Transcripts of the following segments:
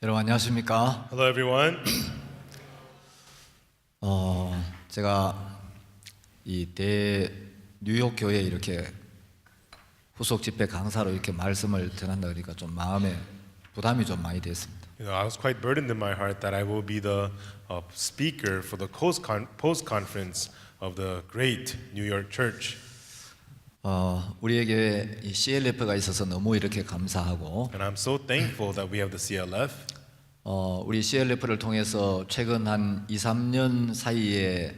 여러분 안녕하십니까? Hello, everyone. 제가 뉴욕 교회에 이렇게 후속 집회 강사로 이렇게 말씀을 전한다 그러니까 좀 마음에 부담이 좀 많이 됐습니다. I was quite burdened in my heart that I will be the speaker for the post conference of the great New York Church. 우리에게 이 CLF가 있어서 너무 이렇게 감사하고 And I'm so thankful that we have the CLF. 우리 CLF를 통해서 최근 한 2, 3년 사이에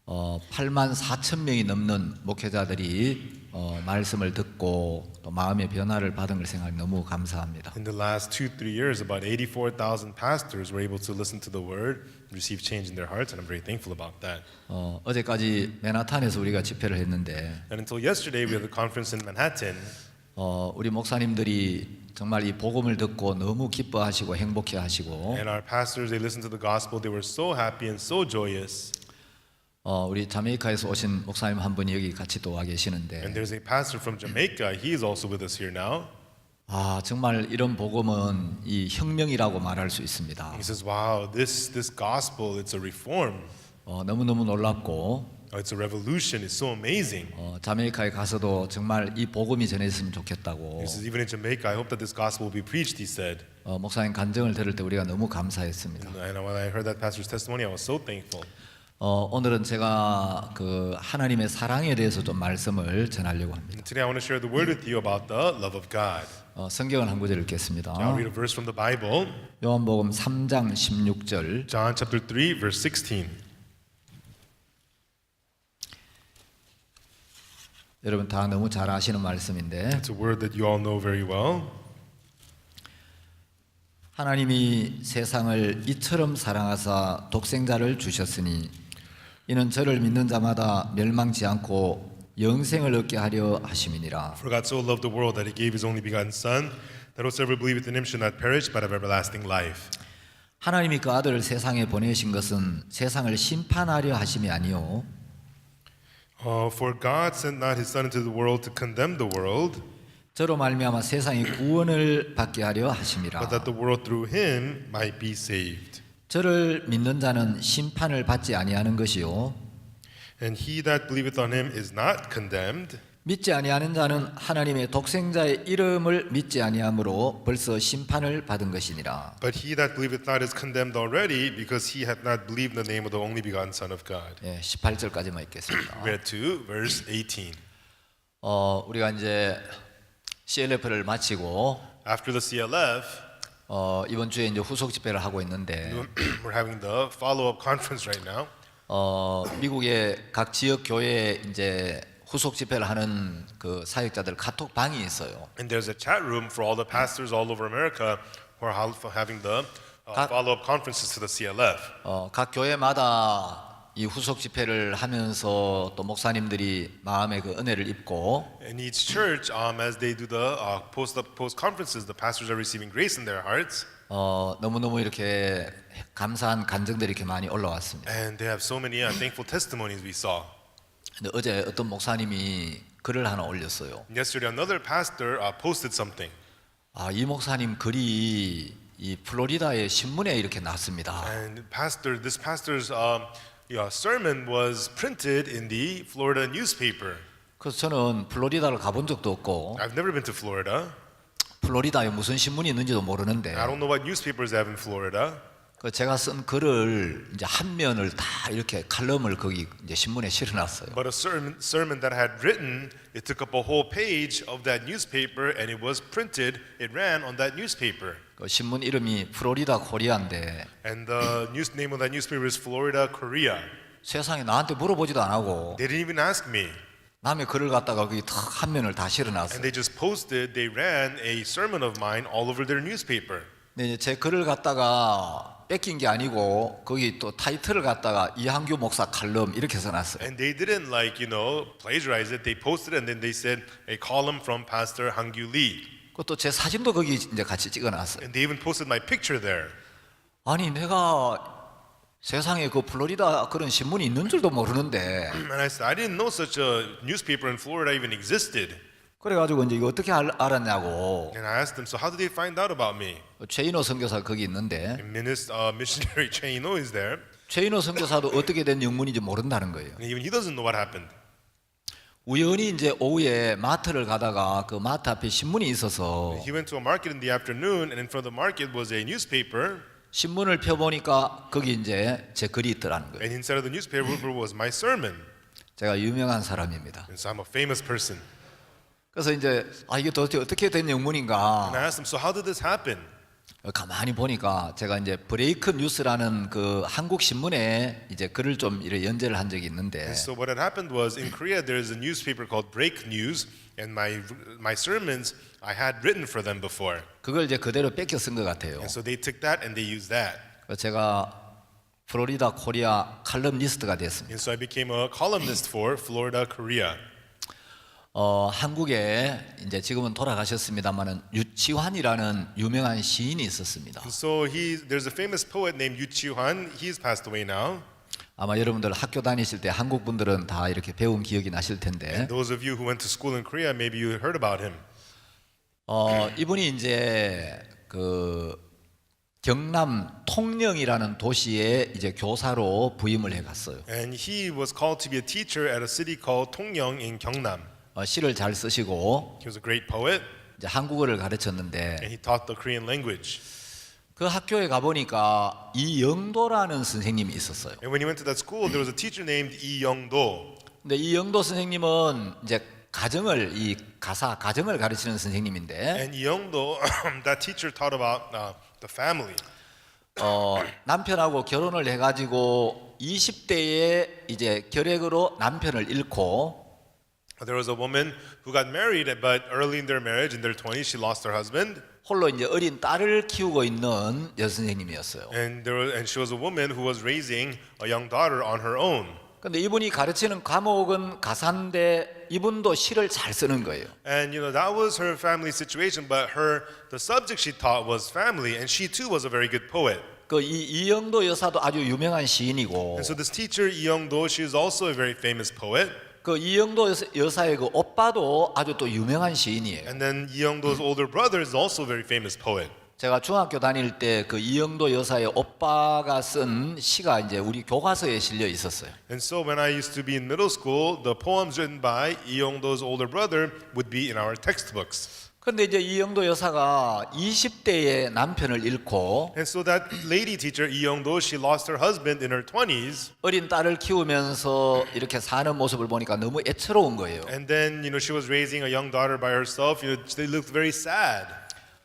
8만 4천 명이 넘는 목회자들이 말씀을 듣고 또 마음의 변화를 받은 걸 생각해 너무 감사합니다. In the last 2-3 years, about 84,000 pastors were able to listen to the word, receive change in their hearts, and I'm very thankful about that. 어제까지 맨하탄에서 우리가 집회를 했는데 And until yesterday, we had the conference in Manhattan. 우리 목사님들이 정말 이 복음을 듣고 너무 기뻐하시고 행복해하시고 And our pastors, they listened to the gospel. They were so happy and so joyous. 우리 자메이카에서 오신 목사님 한 분이 여기 같이 또 와 계시는데 And there's a pastor from Jamaica. He is also with us here now. 정말 이런 복음은 이 혁명이라고 말할 수 있습니다. He says, "Wow, this gospel, it's a reform. 너무너무 놀랍고 It's a revolution. It's so amazing." 자메이카에 가서도 정말 이 복음이 전해졌으면 좋겠다고 He says, "Even in Jamaica, I hope that this gospel will be preached." He said. 목사님 간증을 들을 때 우리가 너무 감사했습니다. And when I heard that pastor's testimony, I was so thankful. 오늘은 제가 그 하나님의 사랑에 대해서 좀 말씀을 전하려고 합니다. And today, I want to share the word with you about the love of God. 성경을 한 구절 읽겠습니다. I'll read a verse from the Bible. 요한복음 3장 16절. John chapter 3, verse 16. 여러분 다 너무 잘 아시는 말씀인데 It's a word that you all know very well. 하나님이 세상을 이처럼 사랑하사 독생자를 주셨으니 이는 저를 믿는 자마다 멸망치 않고 영생을 얻게 하려 하심이니라. For God so loved the world that He gave His only begotten Son, that whosoever believeth in Him should not perish but have everlasting life. 하나님이 그 아들을 세상에 보내신 것은 세상을 심판하려 하심이 아니요 For God sent not His Son into the world to condemn the world, 저로 말미암아 세상이 구원을 받게 하려 하심이라. but that the world through Him might be saved. 저를 믿는 자는 심판을 받지 아니하는 것이요 And he that believeth on Him is not condemned, 믿지 아니하는 자는 하나님의 독생자의 이름을 믿지 아니하므로 벌써 심판을 받은 것이니라. but he that believeth not is condemned already, because he hath not believed in the name of the only begotten Son of God. 18절까지만 읽겠습니다. Read to verse 18. 우리가 이제 CLF를 마치고 After the CLF, 이번 주에 이제 후속 집회를 하고 있는데 we're having the follow-up conference right now. 미국의 각 지역 교회에 이제 후속 집회를 하는 그 사역자들 카톡 방이 있어요. And there's a chat room for all the pastors all over America who are having the follow-up conferences to the CLF. 각 교회마다 이 후속 집회를 하면서 또 목사님들이 마음의 그 은혜를 입고 In each church, as they do the post conferences, the pastors are receiving grace in their hearts, 너무너무 이렇게 감사한 간증들이 이렇게 많이 올라왔습니다. and they have so many thankful testimonies we saw. 근데 어제 어떤 목사님이 글을 하나 올렸어요. Yesterday, another pastor posted something, 이 목사님 글이 이 플로리다의 신문에 이렇게 났습니다. and this pastor's sermon was printed in the Florida newspaper. 그래서 저는 플로리다를 가본 적도 없고 I've never been to Florida. 플로리다에 무슨 신문이 있는지도 모르는데 I don't know what newspapers they have in Florida. 그 제가 쓴 글을 이제 한 면을 다 이렇게 칼럼을 거기 이제 신문에 실어놨어요. But a sermon that I had written, it took up a whole page of that newspaper, and it was printed. It ran on that newspaper. 그 신문 이름이 플로리다 코리아인데 And the name of that newspaper is Florida Korea. 세상에 나한테 물어보지도 안 하고 They didn't even ask me. 남의 글을 갖다가 거기 탁 한 면을 다 And 실어놨어요. they just posted, they ran a sermon of mine all over their newspaper. 근데 이제 제 글을 갖다가 뺏긴 게 아니고 거기 또 타이틀을 갖다가 이한규 목사 칼럼 이렇게 써놨어요. And they didn't plagiarize it. They posted it and then they said a column from Pastor Hangyu Lee. 그것도 제 사진도 거기 이제 같이 찍어놨어요. And they even posted my picture there. 아니 내가 세상에 그 플로리다 그런 신문이 있는 줄도 모르는데 And I said, I didn't know such a newspaper in Florida even existed. 그래가지고 이제 이거 어떻게 알았냐고. And I asked them, so how did they find out about me? 최인호 선교사 거기 있는데 And missionary Chaino is there. 최인호 선교사도 어떻게 된 영문인지 모른다는 거예요. And even he doesn't know what happened. 우연히 이제 오후에 마트를 가다가 그 마트 앞에 신문이 있어서 He went to a market in the afternoon, and in front of the market was a newspaper. 신문을 펴보니까 거기 이제 제 글이 있더라는 거예요. And inside of the newspaper was my sermon. 제가 유명한 사람입니다. And so I'm a famous person. 그래서 이제 이게 도대체 어떻게 된 영문인가 And I asked him, so how did this happen? 가만히 보니까 제가 이제 브레이크 뉴스라는 그 한국 신문에 이제 글을 좀 이렇게 연재를 한 적이 있는데 And so what had happened was in Korea there is a newspaper called Break News, and my sermons I had written for them before. 그걸 이제 그대로 뺏겨 쓴 것 같아요. And so they took that and they used that. 그래서 제가 플로리다 코리아 칼럼니스트가 됐습니다. And so I became a columnist for Florida, Korea. 한국에 이제 지금은 돌아가셨습니다만은 유치환이라는 유명한 시인이 있었습니다. And so there's a famous poet named Yu Chi-hwan. He's passed away now. 아마 여러분들 학교 다니실 때 한국 분들은 다 이렇게 배운 기억이 나실 텐데 And those of you who went to school in Korea, maybe you heard about him. 이분이 이제 그 경남 통영이라는 도시에 이제 교사로 부임을 해갔어요. And he was called to be a teacher at a city called Tongyang in Gyeongnam. 시를 잘 쓰시고 He was a great poet, 이제 한국어를 가르쳤는데 and he taught the Korean language. 그 학교에 가 보니까 이영도라는 선생님이 있었어요. And when he went to that school, there was a teacher named Lee Young-do. 근데 이영도 선생님은 이제 가정을 가르치는 선생님인데 And Lee Young-do, that teacher taught about the family. 남편하고 결혼을 해가지고 20대에 이제 결핵으로 남편을 잃고 There was a woman who got married, but early in their marriage, in their 20s, she lost her husband. 홀로 이제 어린 딸을 키우고 있는 여선생님이었어요. And she was a woman who was raising a young daughter on her own. 근데 이분이 가르치는 과목은 가사인데 이분도 시를 잘 쓰는 거예요. And that was her family situation, but the subject she taught was family, and she too was a very good poet. 그 이영도 여사도 아주 유명한 시인이고 And so this teacher Lee Young-do, she is also a very famous poet. 그 이영도 여사의 그 오빠도 아주 또 유명한 시인이에요. And then Lee Young-do's older brother is also a very famous poet. 제가 중학교 다닐 때 그 이영도 여사의 오빠가 쓴 시가 이제 우리 교과서에 실려 있었어요. And so when I used to be in middle school, the poems written by Lee Young-do's older brother would be in our textbooks. 근데 이제 이영도 여사가 20대에 남편을 잃고 And so that lady teacher Lee Young-do, she lost her husband in her 20s. 어린 딸을 키우면서 이렇게 사는 모습을 보니까 너무 애처로운 거예요. And then she was raising a young daughter by herself. They looked very sad.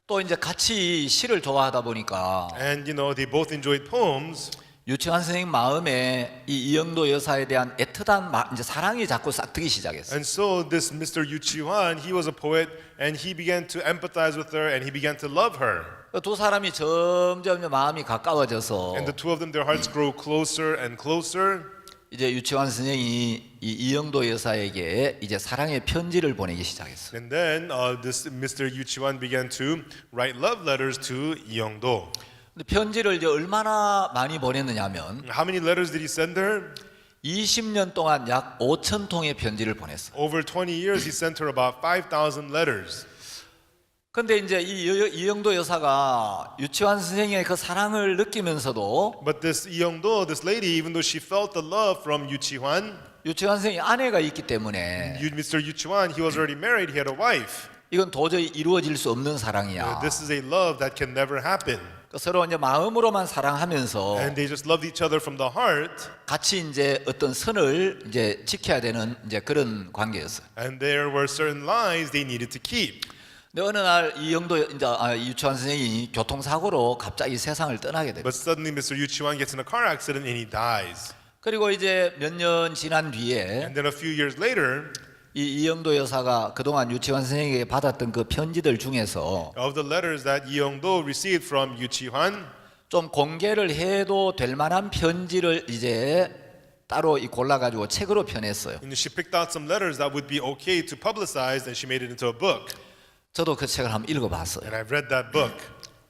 또 이제 같이 시를 좋아하다 보니까 And they both enjoyed poems. 유치환 선생님 마음에 이 이영도 여사에 대한 애틋한 이제 사랑이 자꾸 싹트기 시작했어요. And so this Mr. Yu Chi-hwan, he was a poet, and he began to empathize with her, and he began to love her. 두 사람이 점점 마음이 가까워져서 And the two of them, their hearts grow closer and closer. 이제 유치환 선생이 이 이영도 여사에게 이제 사랑의 편지를 보내기 시작했어요. And then this Mr. Yu Chi-hwan began to write love letters to Lee Young-do. 근데 편지를 이제 얼마나 많이 보냈느냐면 How many letters did he send her? 20년 동안 약 5천 통의 편지를 보냈어요. Over 20 years, he sent her about 5,000 letters. 근데 이제 이영도 여사가 유치환 선생의 그 사랑을 느끼면서도 But this Lee Young-do, this lady, even though she felt the love from Yu Chi-hwan, 유치환 선생이 아내가 있기 때문에 Mr. Yu Chi-hwan, he was already married, he had a wife. 이건 도저히 이루어질 수 없는 사랑이야. This is a love that can never happen. 서로 이제 마음으로만 사랑하면서 And they just loved each other from the heart. 같이 이제 어떤 선을 이제 지켜야 되는 이제 그런 관계였어요. And there were certain lines they needed to keep. 근데 어느 날 이영도 이제 유치환 선생이 교통사고로 갑자기 세상을 떠나게 됩니다. But suddenly Mr. Yu Chi-hwan gets in a car accident and he dies. 그리고 이제 몇 년 지난 뒤에 And then a few years later, 이영도 여사가 그동안 유치환 선생에게 받았던 그 편지들 중에서 of the letters that Lee Young-do received from Yu Chi-hwan, 좀 공개를 해도 될 만한 편지를 이제 따로 골라가지고 책으로 펴냈어요. she picked out some letters that would be okay to publicize, and she made it into a book. 저도 그 책을 한번 읽어봤어요. And I've read that book.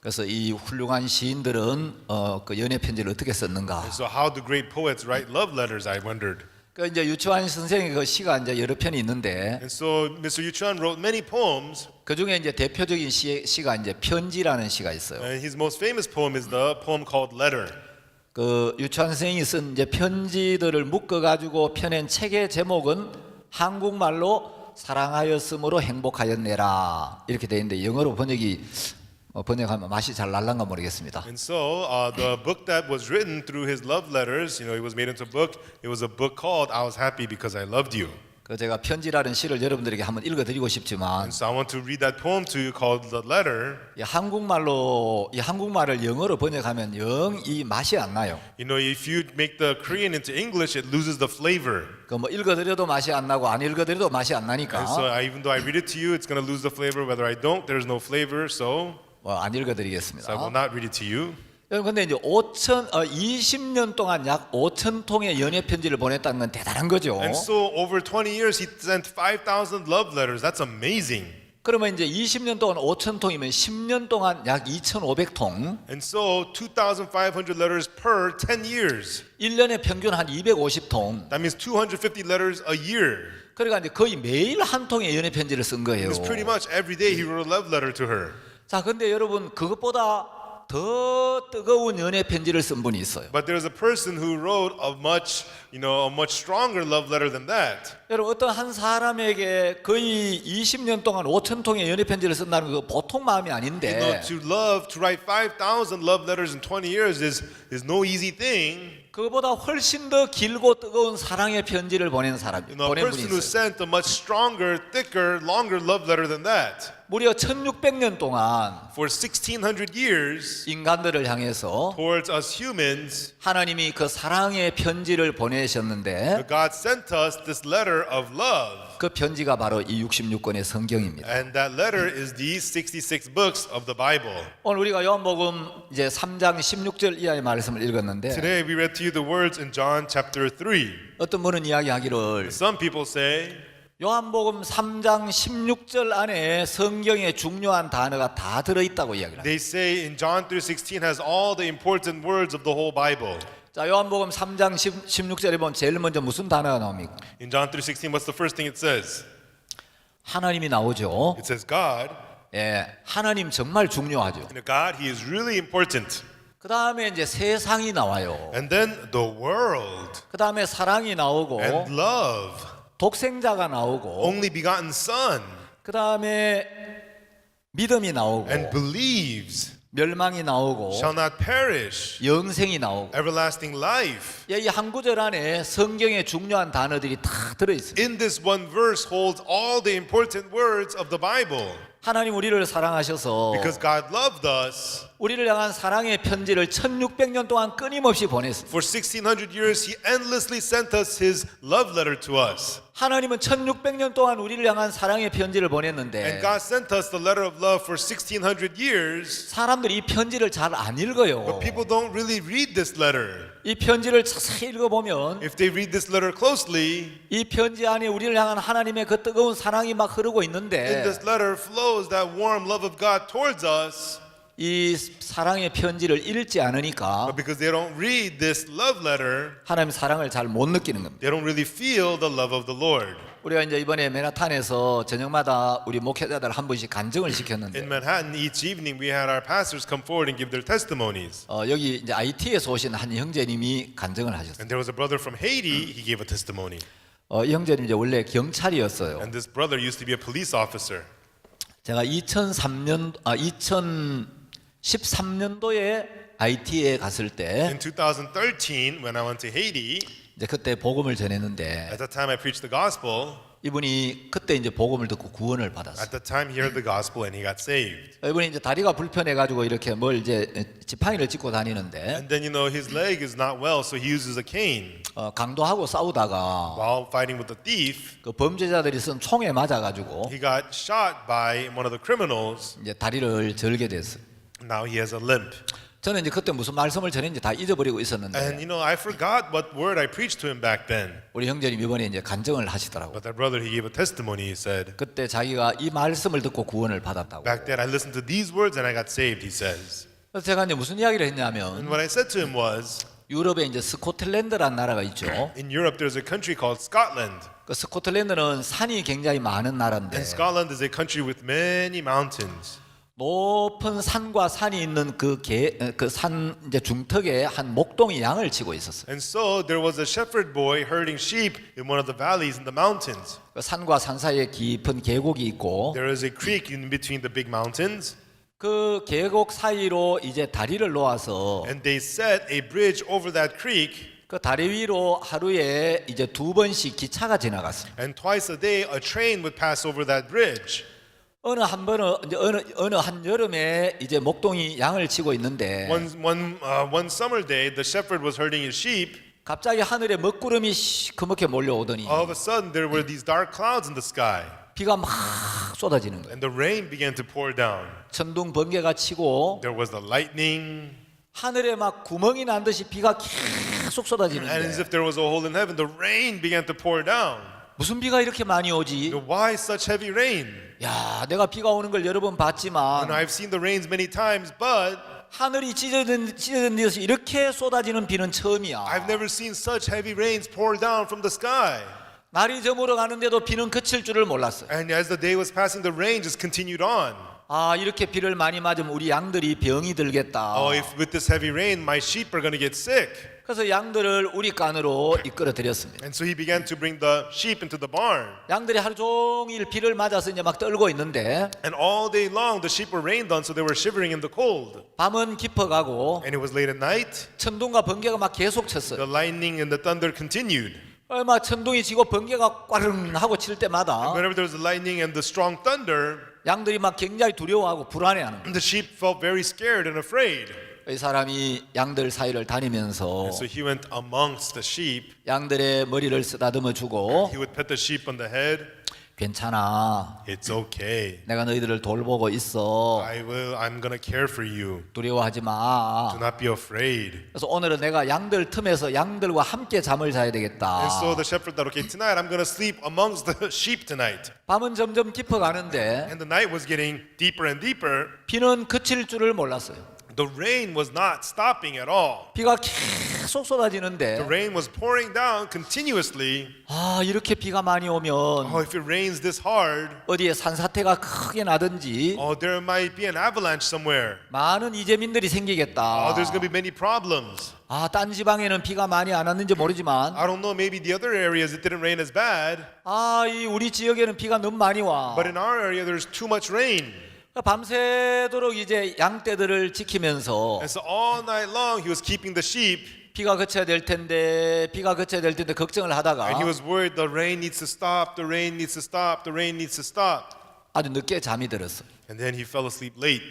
그래서 이 훌륭한 시인들은 그 연애 편지를 어떻게 썼는가. So how do great poets write love letters, I wondered. 그 이제 유치원 선생의 그 시가 이제 여러 편이 있는데 And so Mr. Yu Chuan wrote many poems, 그 중에 이제 대표적인 시가 이제 편지라는 시가 있어요. and his most famous poem is the poem called Letter. 그 유치원 선생이 쓴 이제 편지들을 묶어 가지고 펴낸 책의 제목은 한국말로 사랑하였으므로 행복하였네라 이렇게 돼 있는데 영어로 번역하면 맛이 잘 날란가 모르겠습니다. And so the book that was written through his love letters, it was made into a book. It was a book called I Was Happy Because I Loved You. 그 제가 편지라는 시를 여러분들에게 한번 읽어드리고 싶지만 And so I want to read that poem to you called The Letter. 이 한국말을 영어로 번역하면 영 이 맛이 안 나요. If you make the Korean into English, it loses the flavor. 그 뭐 읽어드려도 맛이 안 나고 안 읽어드려도 맛이 안 나니까 And so even though I read it to you, it's going to lose the flavor. Whether I don't, there's no flavor. So 안 읽어드리겠습니다. I will not read it to you. 여러분 근데 이제 20년 동안 약 5천 통의 연애 편지를 보냈다는 건 대단한 거죠. And so over 20 years, he sent 5,000 love letters. That's amazing. 그러면 이제 20년 동안 5천 통이면 10년 동안 약 2,500통. And so 2,500 letters per 10 years. 1년에 평균 한 250통. That means 250 letters a year. 그러니까 이제 거의 매일 한 통의 연애 편지를 쓴 거예요. It was pretty much every day he wrote a love letter to her. 자, 근데 여러분 그것보다 더 뜨거운 연애 편지를 쓴 분이 있어요. But there's a person who wrote a much stronger love letter than that. 여러분 어떤 한 사람에게 거의 20년 동안 5천 통의 연애 편지를 쓴다는 거 보통 마음이 아닌데. To write 5,000 love letters in 20 years is no easy thing. 그보다 훨씬 더 길고 뜨거운 사랑의 편지를 보낸 사람, A 보낸 분이 person who 있어요. sent a much stronger, thicker, longer love letter than that. 무려 1600년 동안 For 1,600 years, 인간들을 향해서 towards us humans, 하나님이 그 사랑의 편지를 보내셨는데 God sent us this letter of love. 그 편지가 바로 이 66권의 성경입니다. And that letter is these 66 books of the Bible. 오늘 우리가 요한복음 이제 3장 16절 이하의 말씀을 읽었는데 Today we read to you the words in John chapter 3. 어떤 분은 이야기하기를 Some people say 요한복음 3장 16절 안에 성경의 중요한 단어가 다 들어있다고 이야기를 합니다. They say in John 3:16 has all the important words of the whole Bible. 자, 요한복음 3장 16절에 보면 제일 먼저 무슨 단어가 나옵니까? In John 3:16, what's the first thing it says? 하나님이 나오죠. It says God. 예, 하나님 정말 중요하죠. And God, He is really important. 그 다음에 이제 세상이 나와요. And then the world 그 다음에 사랑이 나오고 and love, 독생자가 나오고 only begotten Son, 그 다음에 믿음이 나오고 and believes 멸망이 나오고 shall not perish, 영생이 나오고 everlasting life. 이 한 구절 안에 성경의 중요한 단어들이 다 들어있어요. In this one verse holds all the important words of the Bible. 하나님 우리를 사랑하셔서 Because God loved us, 우리를 향한 사랑의 편지를 1600년 동안 끊임없이 보냈어요. for 1,600 years He endlessly sent us His love letter to us. 하나님은 1600년 동안 우리를 향한 사랑의 편지를 보냈는데 And God sent us the letter of love for 1,600 years. 사람들이 이 편지를 잘 안 읽어요. But people don't really read this letter. 이 편지를 자세히 읽어보면 If they read this letter closely, 이 편지 안에 우리를 향한 하나님의 그 뜨거운 사랑이 막 흐르고 in 있는데 this letter flows that warm love of God towards us. 이 사랑의 편지를 읽지 않으니까 But because they don't read this love letter, 하나님 사랑을 잘 못 느끼는 겁니다. they don't really feel the love of the Lord. 우리가 이제 이번에 맨하탄에서 저녁마다 우리 목회자들 한 분씩 간증을 In 시켰는데 Manhattan, each evening we had our pastors come forward and give their testimonies. 여기 이제 IT에서 오신 한 형제님이 간증을 하셨어요. And there was a brother from Haiti, he gave a testimony. 이 형제님 이제 원래 경찰이었어요. And this brother used to be a police officer. 제가 2013년도에 IT에 갔을 때 In 2013, when I went to Haiti, 이제 그때 복음을 전했는데 at that time I preached the gospel. 이분이 그때 이제 복음을 듣고 구원을 받았어요. At that time he heard the gospel and he got saved. 이분이 이제 다리가 불편해 가지고 이렇게 뭘 이제 지팡이를 짚고 다니는데 And then his leg is not well, so he uses a cane. 강도하고 싸우다가 While fighting with the thief, 그 범죄자들이 쓴 총에 맞아 가지고 he got shot by one of the criminals. 이제 다리를 절게 됐어요. Now he has a limp. 저는 이제 그때 무슨 말씀을 전했는지 다 잊어버리고 있었는데 And I forgot what word I preached to him back then. 우리 형제님 이번에 이제 간증을 하시더라고요. But that brother, he gave a testimony. He said, 그때 자기가 이 말씀을 듣고 구원을 받았다고. back then I listened to these words and I got saved, he says. 그래서 제가 이제 무슨 이야기를 And 했냐면 what I said to him was, 유럽에 이제 스코틀랜드라는 나라가 있죠. In Europe, there's a country called Scotland. 그 스코틀랜드는 산이 굉장히 많은 나라인데 And Scotland is a country with many mountains. 높은 산과 산이 있는 그산 이제 중턱에 한 목동이 양을 치고 있었어요. And so there was a shepherd boy herding sheep in one of the valleys in the mountains. 그 산과 산 사이에 깊은 계곡이 있고 There is a creek in between the big mountains, 그 계곡 사이로 이제 다리를 놓아서 and they set a bridge over that creek. 그 다리 위로 하루에 이제 2번씩 기차가 지나갔어요. And twice a day, a train would pass over that bridge. 어느 한 번은 이제 어느 한 여름에 이제 목동이 양을 치고 있는데 One summer day, the shepherd was herding his sheep. 갑자기 하늘에 먹구름이 시커멓게 몰려오더니 All of a sudden, there were these dark clouds in the sky, 비가 막 쏟아지는 거예요. and the rain began to pour down. 천둥 번개가 치고 There was the lightning, 하늘에 막 구멍이 난 듯이 비가 계속 and as 쏟아지는데 if there was a hole in heaven, the rain began to pour down. 무슨 비가 이렇게 많이 오지? Why such heavy rain? 야, 내가 비가 오는 걸 여러 번 And 봤지만 I've seen the rains many times, but 하늘이 찢어진 듯이 이렇게 쏟아지는 비는 처음이야. I've never seen such heavy rains pour down from the sky. 날이 저물어 가는데도 비는 그칠 줄을 몰랐어요. And as the day was passing, the rain just continued on. 아, 이렇게 비를 많이 맞으면 우리 양들이 병이 들겠다. Oh, if with this heavy rain, my sheep are going to get sick. 그래서 양들을 우리간으로 이끌어 들였습니다. And so he began to bring the sheep into the barn. 양들이 하루 종일 비를 맞아서 이제 막 떨고 있는데 And all day long, the sheep were rained on, so they were shivering in the cold. 밤은 깊어가고 And it was late at night. 천둥과 번개가 막 계속 쳤어요. The lightning and the thunder continued. 얼마 천둥이 치고 번개가 꽈릉 하고 칠 때마다 Whenever there was the lightning and the strong thunder, 양들이 막 굉장히 두려워하고 불안해하는 거예요. the sheep felt very scared and afraid. 이 사람이 양들 사이를 다니면서 And so he went amongst the sheep. 양들의 머리를 쓰다듬어 주고 He would pet the sheep on the head. 괜찮아. It's okay. 내가 너희들을 돌보고 있어. I'm gonna care for you. 두려워하지 Do 마. not be afraid. 그래서 오늘은 내가 양들 틈에서 양들과 함께 잠을 자야 되겠다. And so the shepherd thought, okay, tonight I'm gonna sleep amongst the sheep tonight. 밤은 점점 깊어가는데 And the night was getting deeper and deeper. 비는 그칠 줄을 몰랐어요. The rain was not stopping at all. 비가 계속 The 쏟아지는데 rain was pouring down continuously. 아, 이렇게 비가 많이 오면 Oh, if it rains this hard, 어디에 산사태가 크게 나든지 oh, there might be an avalanche somewhere. 많은 이재민들이 생기겠다. Oh, there's gonna be many problems. 아, 딴 지방에는 비가 많이 안 왔는지 모르지만 I don't know, maybe the other areas it didn't rain as bad, 아, 이 우리 지역에는 비가 너무 많이 와. but in our area there's too much rain. 밤새도록 이제 양떼들을 지키면서 And so all night long he was keeping the sheep, 비가 그쳐야 될 텐데 걱정을 하다가 and he was worried the rain needs to stop, the rain needs to stop, the rain needs to stop. 아주 늦게 잠이 들었어요. And then he fell asleep late.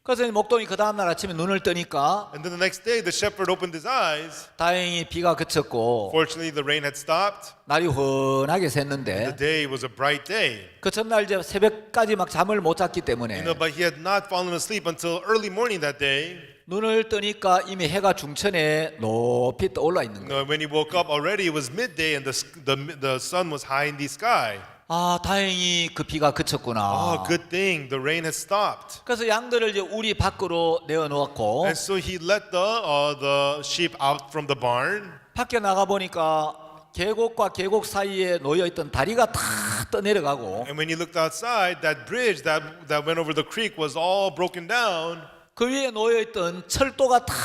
그래서 목동이 그 다음날 아침에 눈을 뜨니까 And then the next day the shepherd opened his eyes. 다행히 비가 그쳤고 Fortunately the rain had stopped. 날이 훤하게 The 샜는데 day was a bright day. 그 전날 이제 새벽까지 막 잠을 못 잤기 때문에 But he had not fallen asleep until early morning that day. 눈을 뜨니까 이미 해가 중천에 높이 떠올라 있는 거예요. When he woke up already it was midday and the sun was high in the sky. 아, 다행히 그 비가 그쳤구나. Oh, good thing the rain has stopped. 그래서 양들을 이제 우리 밖으로 내어 놓았고 And so he let the sheep out from the barn. 밖에 나가 보니까 계곡과 계곡 사이에 놓여 있던 다리가 다 떠내려가고 And when he looked outside, that bridge that went over the creek was all broken down. 그 위에 놓여 있던 철도가 다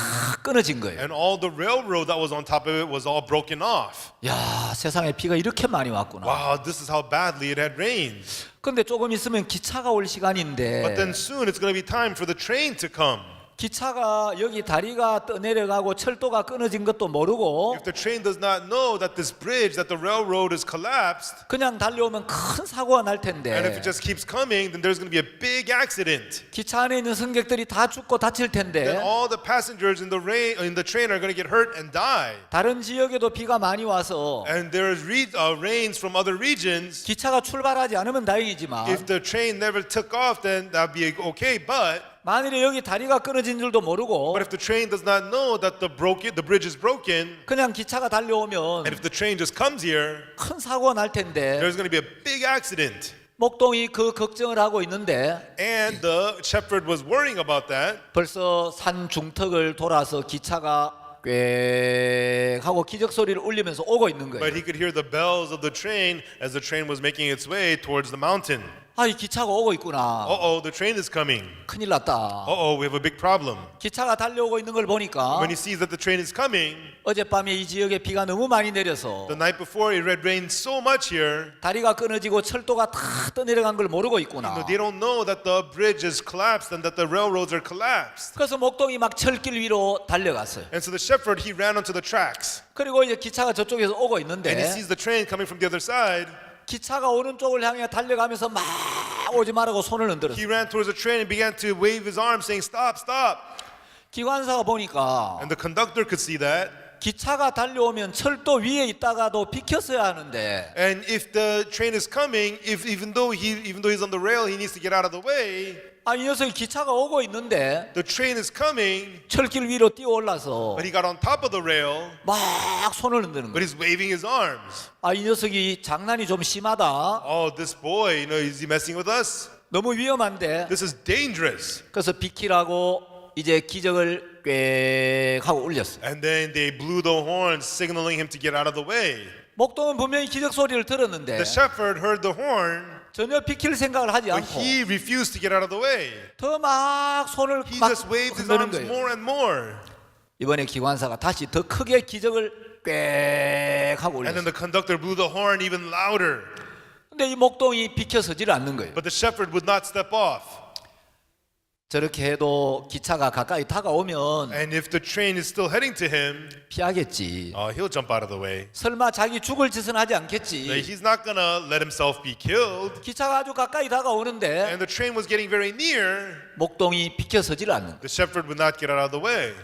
끊어진 거예요. And all the railroad that was on top of it was all broken off. 야, 세상에 비가 이렇게 많이 왔구나. Wow, this is how badly it had rained. 근데 조금 있으면 기차가 올 But 시간인데 then soon it's going to be time for the train to come. 기차가 여기 다리가 떠내려가고 철도가 끊어진 것도 모르고 If the train does not know that this bridge, that the railroad is collapsed, 그냥 달려오면 큰 사고가 날 and if 텐데 it just keeps coming, then there's going to be a big accident. 기차 안에 있는 승객들이 다 죽고 다칠 Then 텐데 all the passengers in the train are going to get hurt and die. 다른 지역에도 비가 많이 와서 And there's rains from other regions. 기차가 출발하지 않으면 다행이지만 If the train never took off, then that'd be okay. But 만일에 여기 다리가 끊어진 줄도 모르고 if the train does not know that the bridge is broken, 그냥 기차가 달려오면 and if the train just comes here, 큰 사고가 날 텐데 there's going to be a big accident. 목동이 그 걱정을 하고 있는데 And the shepherd was worrying about that. 벌써 산 중턱을 돌아서 기차가 꽥 하고 기적 소리를 울리면서 오고 있는 But 거예요. he could hear the bells of the train as the train was making its way towards the mountain. 아, 이 기차가 오고 있구나. Uh-oh, the train is coming. 큰일 났다. Uh-oh, we have a big problem. 기차가 달려오고 있는 걸 보니까 When he sees that the train is coming, 어젯밤에 이 지역에 비가 너무 많이 내려서 the night before it had rained so much here, 다리가 끊어지고 철도가 다 떠내려간 걸 모르고 있구나. they don't know that the bridge is collapsed and that the railroads are collapsed. 그래서 목동이 막 철길 위로 달려갔어요. And so the shepherd, he ran onto the tracks. 그리고 이제 기차가 저쪽에서 오고 And he 있는데 sees the train coming from the other side. 기차가 오는 쪽을 향해 달려가면서 막 오지 말라고 손을 흔들었어요. He ran towards the train and began to wave his arms saying, stop, stop. 기관사가 보니까 And the conductor could see that. 기차가 달려오면 철도 위에 있다가도 비켰어야 하는데 And if the train is coming, even though he's on the rail, he needs to get out of the way. 아, 이 녀석이 기차가 오고 있는데 The train is coming, 철길 위로 뛰어 올라서 but he got on top of the rail, 막 손을 흔드는 but 거예요. he's waving his arms. 아, 이 녀석이 장난이 좀 심하다. Oh, this boy, is he messing with us? 너무 위험한데. This is dangerous. 그래서 비키라고 이제 기적을 꽥 하고 울렸어요. And then they blew the horn, signaling him to get out of the way. 목동은 분명히 기적 소리를 들었는데 The shepherd heard the horn, 전혀 비킬 생각을 하지 but 않고 he refused to get out of the way. 더 막 손을 He 막 just waved his 흔드는 arms 거예요. more and more. 이번에 기관사가 다시 더 크게 기적을 꽥 하고 And then 울렸어요. the conductor blew the horn even louder. 근데 이 목동이 비켜서지를 않는 거예요. But the shepherd would not step off. 저렇게 해도 기차가 가까이 다가오면 And if the train is still heading to him, 피하겠지. he'll jump out of the way. 설마 자기 죽을 짓은 하지 않겠지. He's not gonna let himself be killed. 기차가 아주 가까이 다가오는데 And the train was getting very near. 목동이 비켜서지를 않는 거예요. The shepherd would not get out of the way.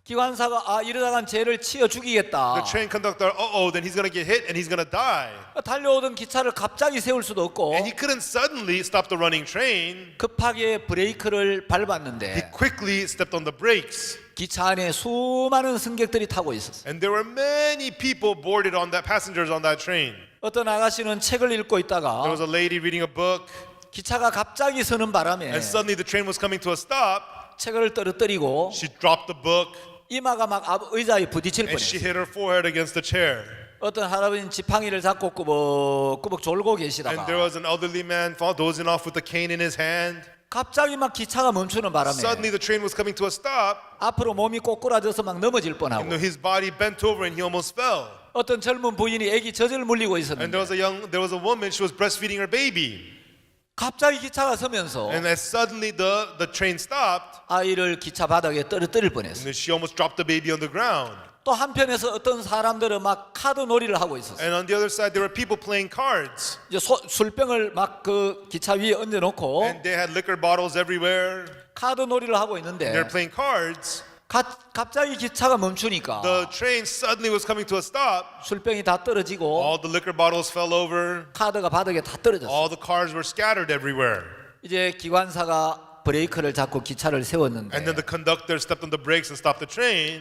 기관사가 아, 이러다간 쟤를 치어 죽이겠다. The train conductor, then he's gonna get hit and he's gonna die. 달려오던 기차를 갑자기 세울 수도 없고 And he couldn't suddenly stop the running train. 급하게 브레이크를 He 밟았는데 quickly stepped on the brakes. 기차 안에 수많은 승객들이 타고 있었어요. And there were many people boarded on that, passengers on that train. 어떤 아가씨는 책을 읽고 There 있다가 was a lady reading a book, 기차가 갑자기 서는 바람에 and suddenly the train was coming to a stop. 책을 떨어뜨리고 She dropped the book, 이마가 막 의자에 부딪힐 and she 뻔했어요. hit her forehead against the chair. 어떤 할아버지는 지팡이를 잡고 꾸벅꾸벅 졸고 And 계시다가 there was an elderly man dozing off with a cane in his hand. 갑자기 막 기차가 멈추는 바람에 Suddenly the train was coming to a stop. 앞으로 몸이 꼬꾸라져서 막 넘어질 뻔하고 His body bent over and he almost fell. 어떤 젊은 부인이 아기 젖을 물리고 And 있었는데 there was a woman, she was breastfeeding her baby. 갑자기 기차가 서면서 And as suddenly the train stopped, 아이를 기차 바닥에 떨어뜨릴 뻔했어요. and she almost dropped the baby on the ground. 또 한편에서 어떤 사람들은 막 카드 놀이를 하고 있었어요. And on the other side, there were people playing cards. 이제 술병을 막 그 기차 위에 얹어놓고 And they had liquor bottles everywhere. 카드 놀이를 하고 있는데 They're playing cards. 갑자기 기차가 멈추니까 The train suddenly was coming to a stop. 술병이 다 떨어지고 All the liquor bottles fell over. 카드가 바닥에 다 떨어졌어요. All the cards were scattered everywhere. 이제 기관사가 브레이크를 잡고 기차를 세웠는데 And then the conductor stepped on the brakes and stopped the train.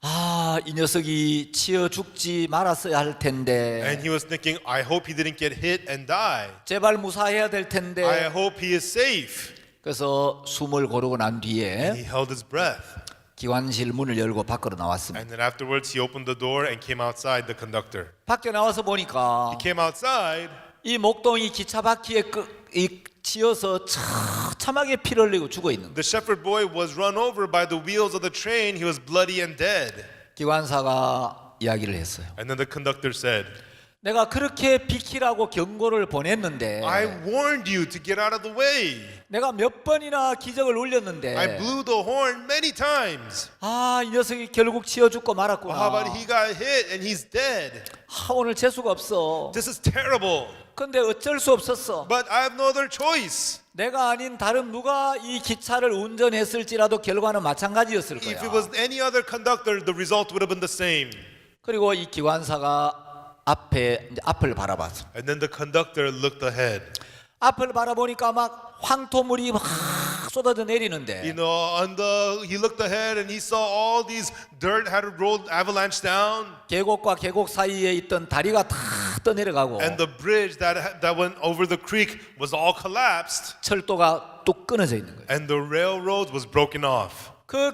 아, 이 녀석이 치여 죽지 말았어야 할 텐데 And he was thinking, I hope he didn't get hit and die. 제발 무사해야 될 I 텐데 hope he is safe. 그래서 숨을 고르고 난 뒤에 He held his breath. 기관실 문을 열고 밖으로 나왔습니다. And then afterwards, he opened the door and came outside, the conductor. 밖에 나와서 보니까 He came outside, 이 목동이 기차 바퀴에 치여서 처참하게 피를 흘리고 죽어 있는 거예요. the shepherd boy was run over by the wheels of the train. He was bloody and dead. 기관사가 이야기를 했어요. And then the conductor said, 내가 그렇게 비키라고 경고를 보냈는데 I warned you to get out of the way. 내가 몇 번이나 기적을 I 울렸는데 blew the horn many times. 아, 이 녀석이 결국 치여 죽고 How about 말았구나. he got hit and he's dead? 아, 오늘 재수가 없어. This is terrible. 근데 어쩔 수 없었어. But I have no other choice. 내가 아닌 다른 누가 이 기차를 운전했을지라도 결과는 마찬가지였을 If it 거야. was any other conductor, the result would have been the same. 그리고 이 기관사가 앞을 바라봤어. And then the conductor looked ahead. 앞을 바라보니까 막 황토물이 막 쏟아져 내리는데 He looked ahead and he saw all these dirt had rolled avalanche down. 계곡과 계곡 사이에 있던 다리가 다 떠내려가고 And the bridge that went over the creek was all collapsed. 철도가 뚝 끊어져 있는 거예요. And the railroad was broken off. 그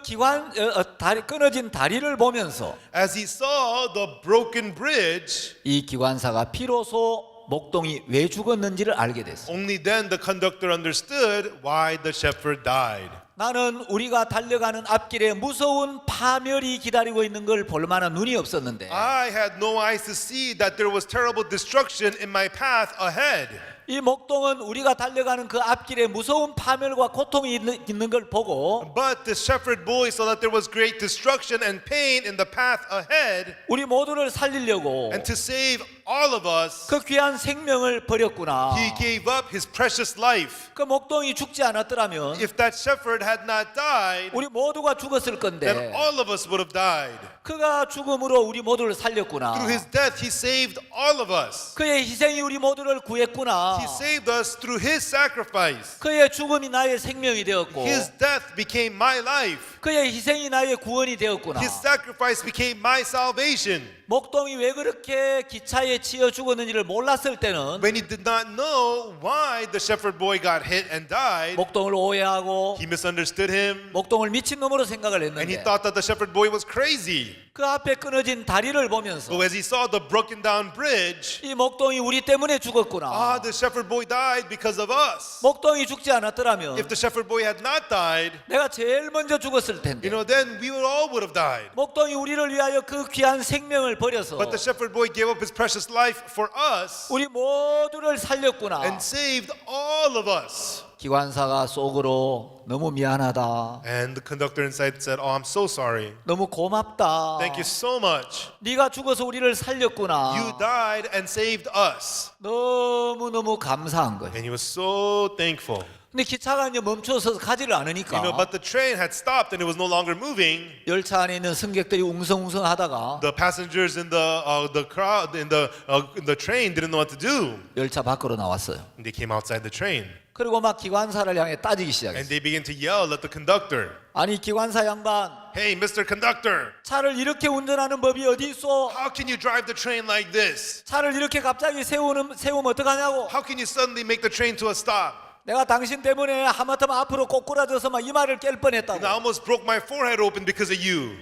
끊어진 다리를 보면서 As he saw the broken bridge, 이 기관사가 비로소 목동이 왜 죽었는지를 알게 됐어요. only then the conductor understood why the shepherd died. 나는 우리가 달려가는 앞길에 무서운 파멸이 기다리고 있는 걸 볼 만한 눈이 없었는데 I had no eyes to see that there was terrible destruction in my path ahead. 이 목동은 우리가 달려가는 그 앞길에 무서운 파멸과 고통이 있는 걸 보고 But the shepherd boy saw that there was great destruction and pain in the path ahead, 우리 모두를 살리려고 and to save all of us, 그 귀한 생명을 버렸구나. he gave up his precious life. 그 목동이 죽지 않았더라면 If that shepherd had not died, 우리 모두가 죽었을 then 건데 all of us would have died. 그가 죽음으로 우리 모두를 살렸구나. Through his death, he saved all of us. 그의 희생이 우리 모두를 구했구나. He saved us through his sacrifice. 그의 죽음이 나의 생명이 되었고 His death became my life. 그의 희생이 나의 구원이 되었구나. His sacrifice became my salvation. 목동이 왜 그렇게 기차에 치여 죽었는지를 몰랐을 때는 When he did not know why the shepherd boy got hit and died, 목동을 오해하고 he misunderstood him, 목동을 미친놈으로 생각을 and he 했는데 thought that the shepherd boy was crazy. 그 앞에 끊어진 다리를 보면서 But as he saw the broken down bridge, 이 목동이 우리 때문에 죽었구나. the shepherd boy died because of us. 목동이 죽지 않았더라면 If the shepherd boy had not died, 내가 제일 먼저 죽었을 텐데 then we all would have died. 목동이 우리를 위하여 그 귀한 생명을 버려서 But the shepherd boy gave up his precious life for us 우리 모두를 살렸구나. and saved all of us. 기관사가 속으로 너무 미안하다. And the conductor inside said, "Oh, I'm so sorry. 너무 고맙다. Thank you so much. 네가 죽어서 우리를 살렸구나. You died and saved us." 너무너무 감사한 거예요. And he was so thankful. 근데 기차가 이제 멈춰서 가지를 않으니까 But the train had stopped and it was no longer moving. 열차 안에 있는 승객들이 웅성웅성 하다가 The passengers in the crowd in the train didn't know what to do. 열차 밖으로 나왔어요. And they came outside the train 그리고 막 기관사를 향해 따지기 and 시작했어요. they began to yell at the conductor. 아니 기관사 양반, Hey, Mr. Conductor, 차를 이렇게 운전하는 법이 어디 있어? how can you drive the train like this? 차를 이렇게 갑자기 세우면 어떡하냐고? How can you suddenly make the train to a stop? 내가 당신 때문에 하마터면 앞으로 꼬꾸라져서 막 이마를 깰 뻔했다고. And I almost broke my forehead open because of you.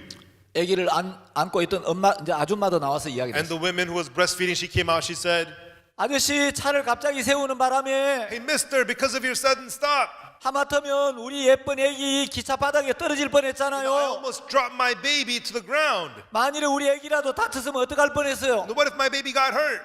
아기를 안고 있던 엄마 이제 아줌마도 나와서 이야기를 And 했어요. the woman who was breastfeeding, she came out, she said, 아저씨 차를 갑자기 세우는 바람에 Hey, mister, because of your sudden stop, 하마터면 우리 예쁜 아기 기차 바닥에 떨어질 I 뻔했잖아요. almost dropped my baby to the ground. 만일에 우리 아기라도 다쳤으면 어떡할 뻔했어요. What if my baby got hurt?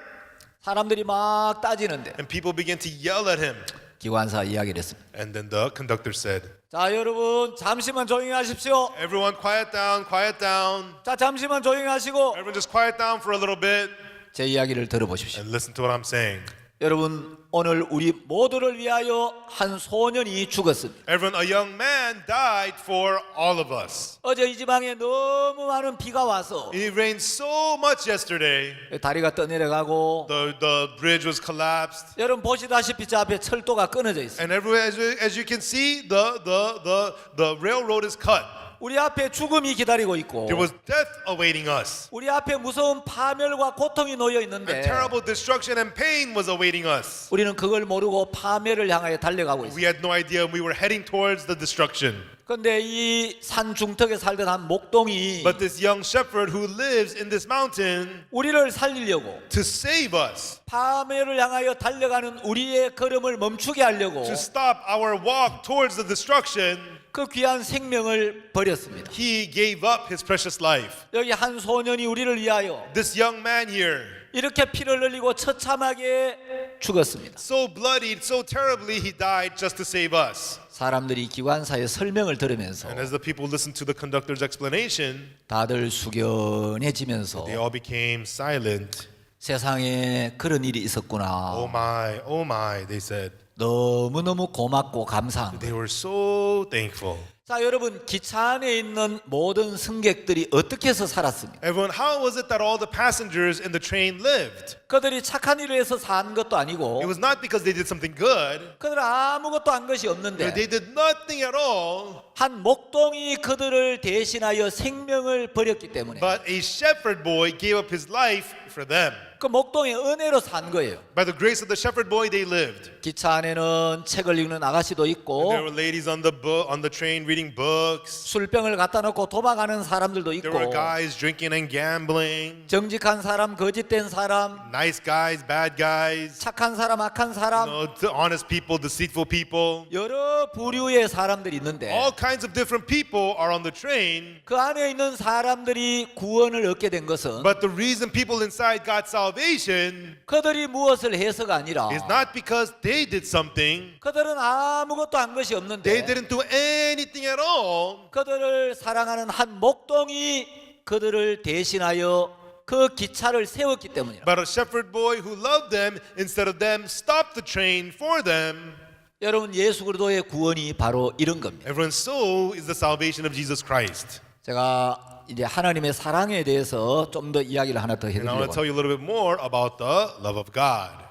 사람들이 막 따지는데 And people began to yell at him. 기관사 이야기를 했습니다. And then the conductor said, 자 여러분 잠시만 조용히 하십시오. Everyone quiet down, quiet down. 자 잠시만 조용히 하시고 Everyone just quiet down for a little bit 제 이야기를 들어보십시오. and listen to what I'm saying. 여러분 오늘 우리 모두를 위하여 한 소년이 죽었습니다. Everyone, a young man died for all of us. 어제 이 지방에 너무 많은 비가 와서 It rained so much yesterday. 다리가 떠내려가고 The bridge was collapsed. 여러분 보시다시피 저 앞에 철도가 끊어져 있어요. And everywhere, as you can see, the railroad is cut. 우리 앞에 죽음이 기다리고 있고 There was death awaiting us. 우리 앞에 무서운 파멸과 고통이 놓여 있는데 And terrible destruction and pain was awaiting us. 우리는 그걸 모르고 파멸을 향하여 달려가고 있어요. We had no idea we were heading towards the destruction. 그런데 이 산 중턱에 살던 한 목동이 But this young shepherd who lives in this mountain, 우리를 살리려고 to save us, 파멸을 향하여 달려가는 우리의 걸음을 멈추게 하려고 to stop our walk towards the destruction, 그 귀한 생명을 버렸습니다. he gave up his precious life. 여기 한 소년이 우리를 위하여 This young man here, 이렇게 피를 흘리고 처참하게 죽었습니다. so bloodied, so terribly, he died just to save us. 사람들이 기관사의 설명을 들으면서 And as the people listened to the conductor's explanation, 다들 숙연해지면서 they all became silent. 세상에 그런 일이 있었구나. Oh my, they said. 너무너무 고맙고 감사한 They 거예요. were so thankful. 자 여러분 기차 안에 있는 모든 승객들이 어떻게 해서 살았습니까? Everyone, how was it that all the passengers in the train lived? 그들이 착한 일을 해서 산 것도 아니고 It was not because they did something good. 그들은 아무것도 한 것이 없는데 They did nothing at all. 한 목동이 그들을 대신하여 생명을 버렸기 때문에 But a shepherd boy gave up his life for them. 그 목동의 은혜로 산 거예요. By the grace of the shepherd boy, they lived. 기차 안에는 책을 읽는 아가씨도 There 있고 were ladies on the train reading reading books. 술병을 갖다 놓고 도박하는 사람들도 There were 있고, guys drinking and gambling. 정직한 사람, 거짓된 사람, Nice guys, bad guys. 착한 사람, 악한 사람, The honest people, deceitful people. 여러 부류의 사람들이 있는데 All kinds of different people are on the train. 그 안에 있는 사람들이 구원을 얻게 된 것은 But the reason people inside got salvation 그들이 무엇을 해서가 아니라 is not because they did something. 그들은 아무것도 한 것이 They 없는데 didn't do anything at all. 그들을 사랑하는 한 목동이 그들을 대신하여 그 기차를 세웠기 때문이라. But a shepherd boy who loved them instead of them stopped the train for them. 여러분, 예수 그리스도의 구원이 바로 이런 겁니다. Everyone's soul is the salvation of Jesus Christ. 제가 이제 하나님의 사랑에 대해서 좀 더 이야기를 하나 더 And I want to 해드리려고. tell you a little bit more about the love of God.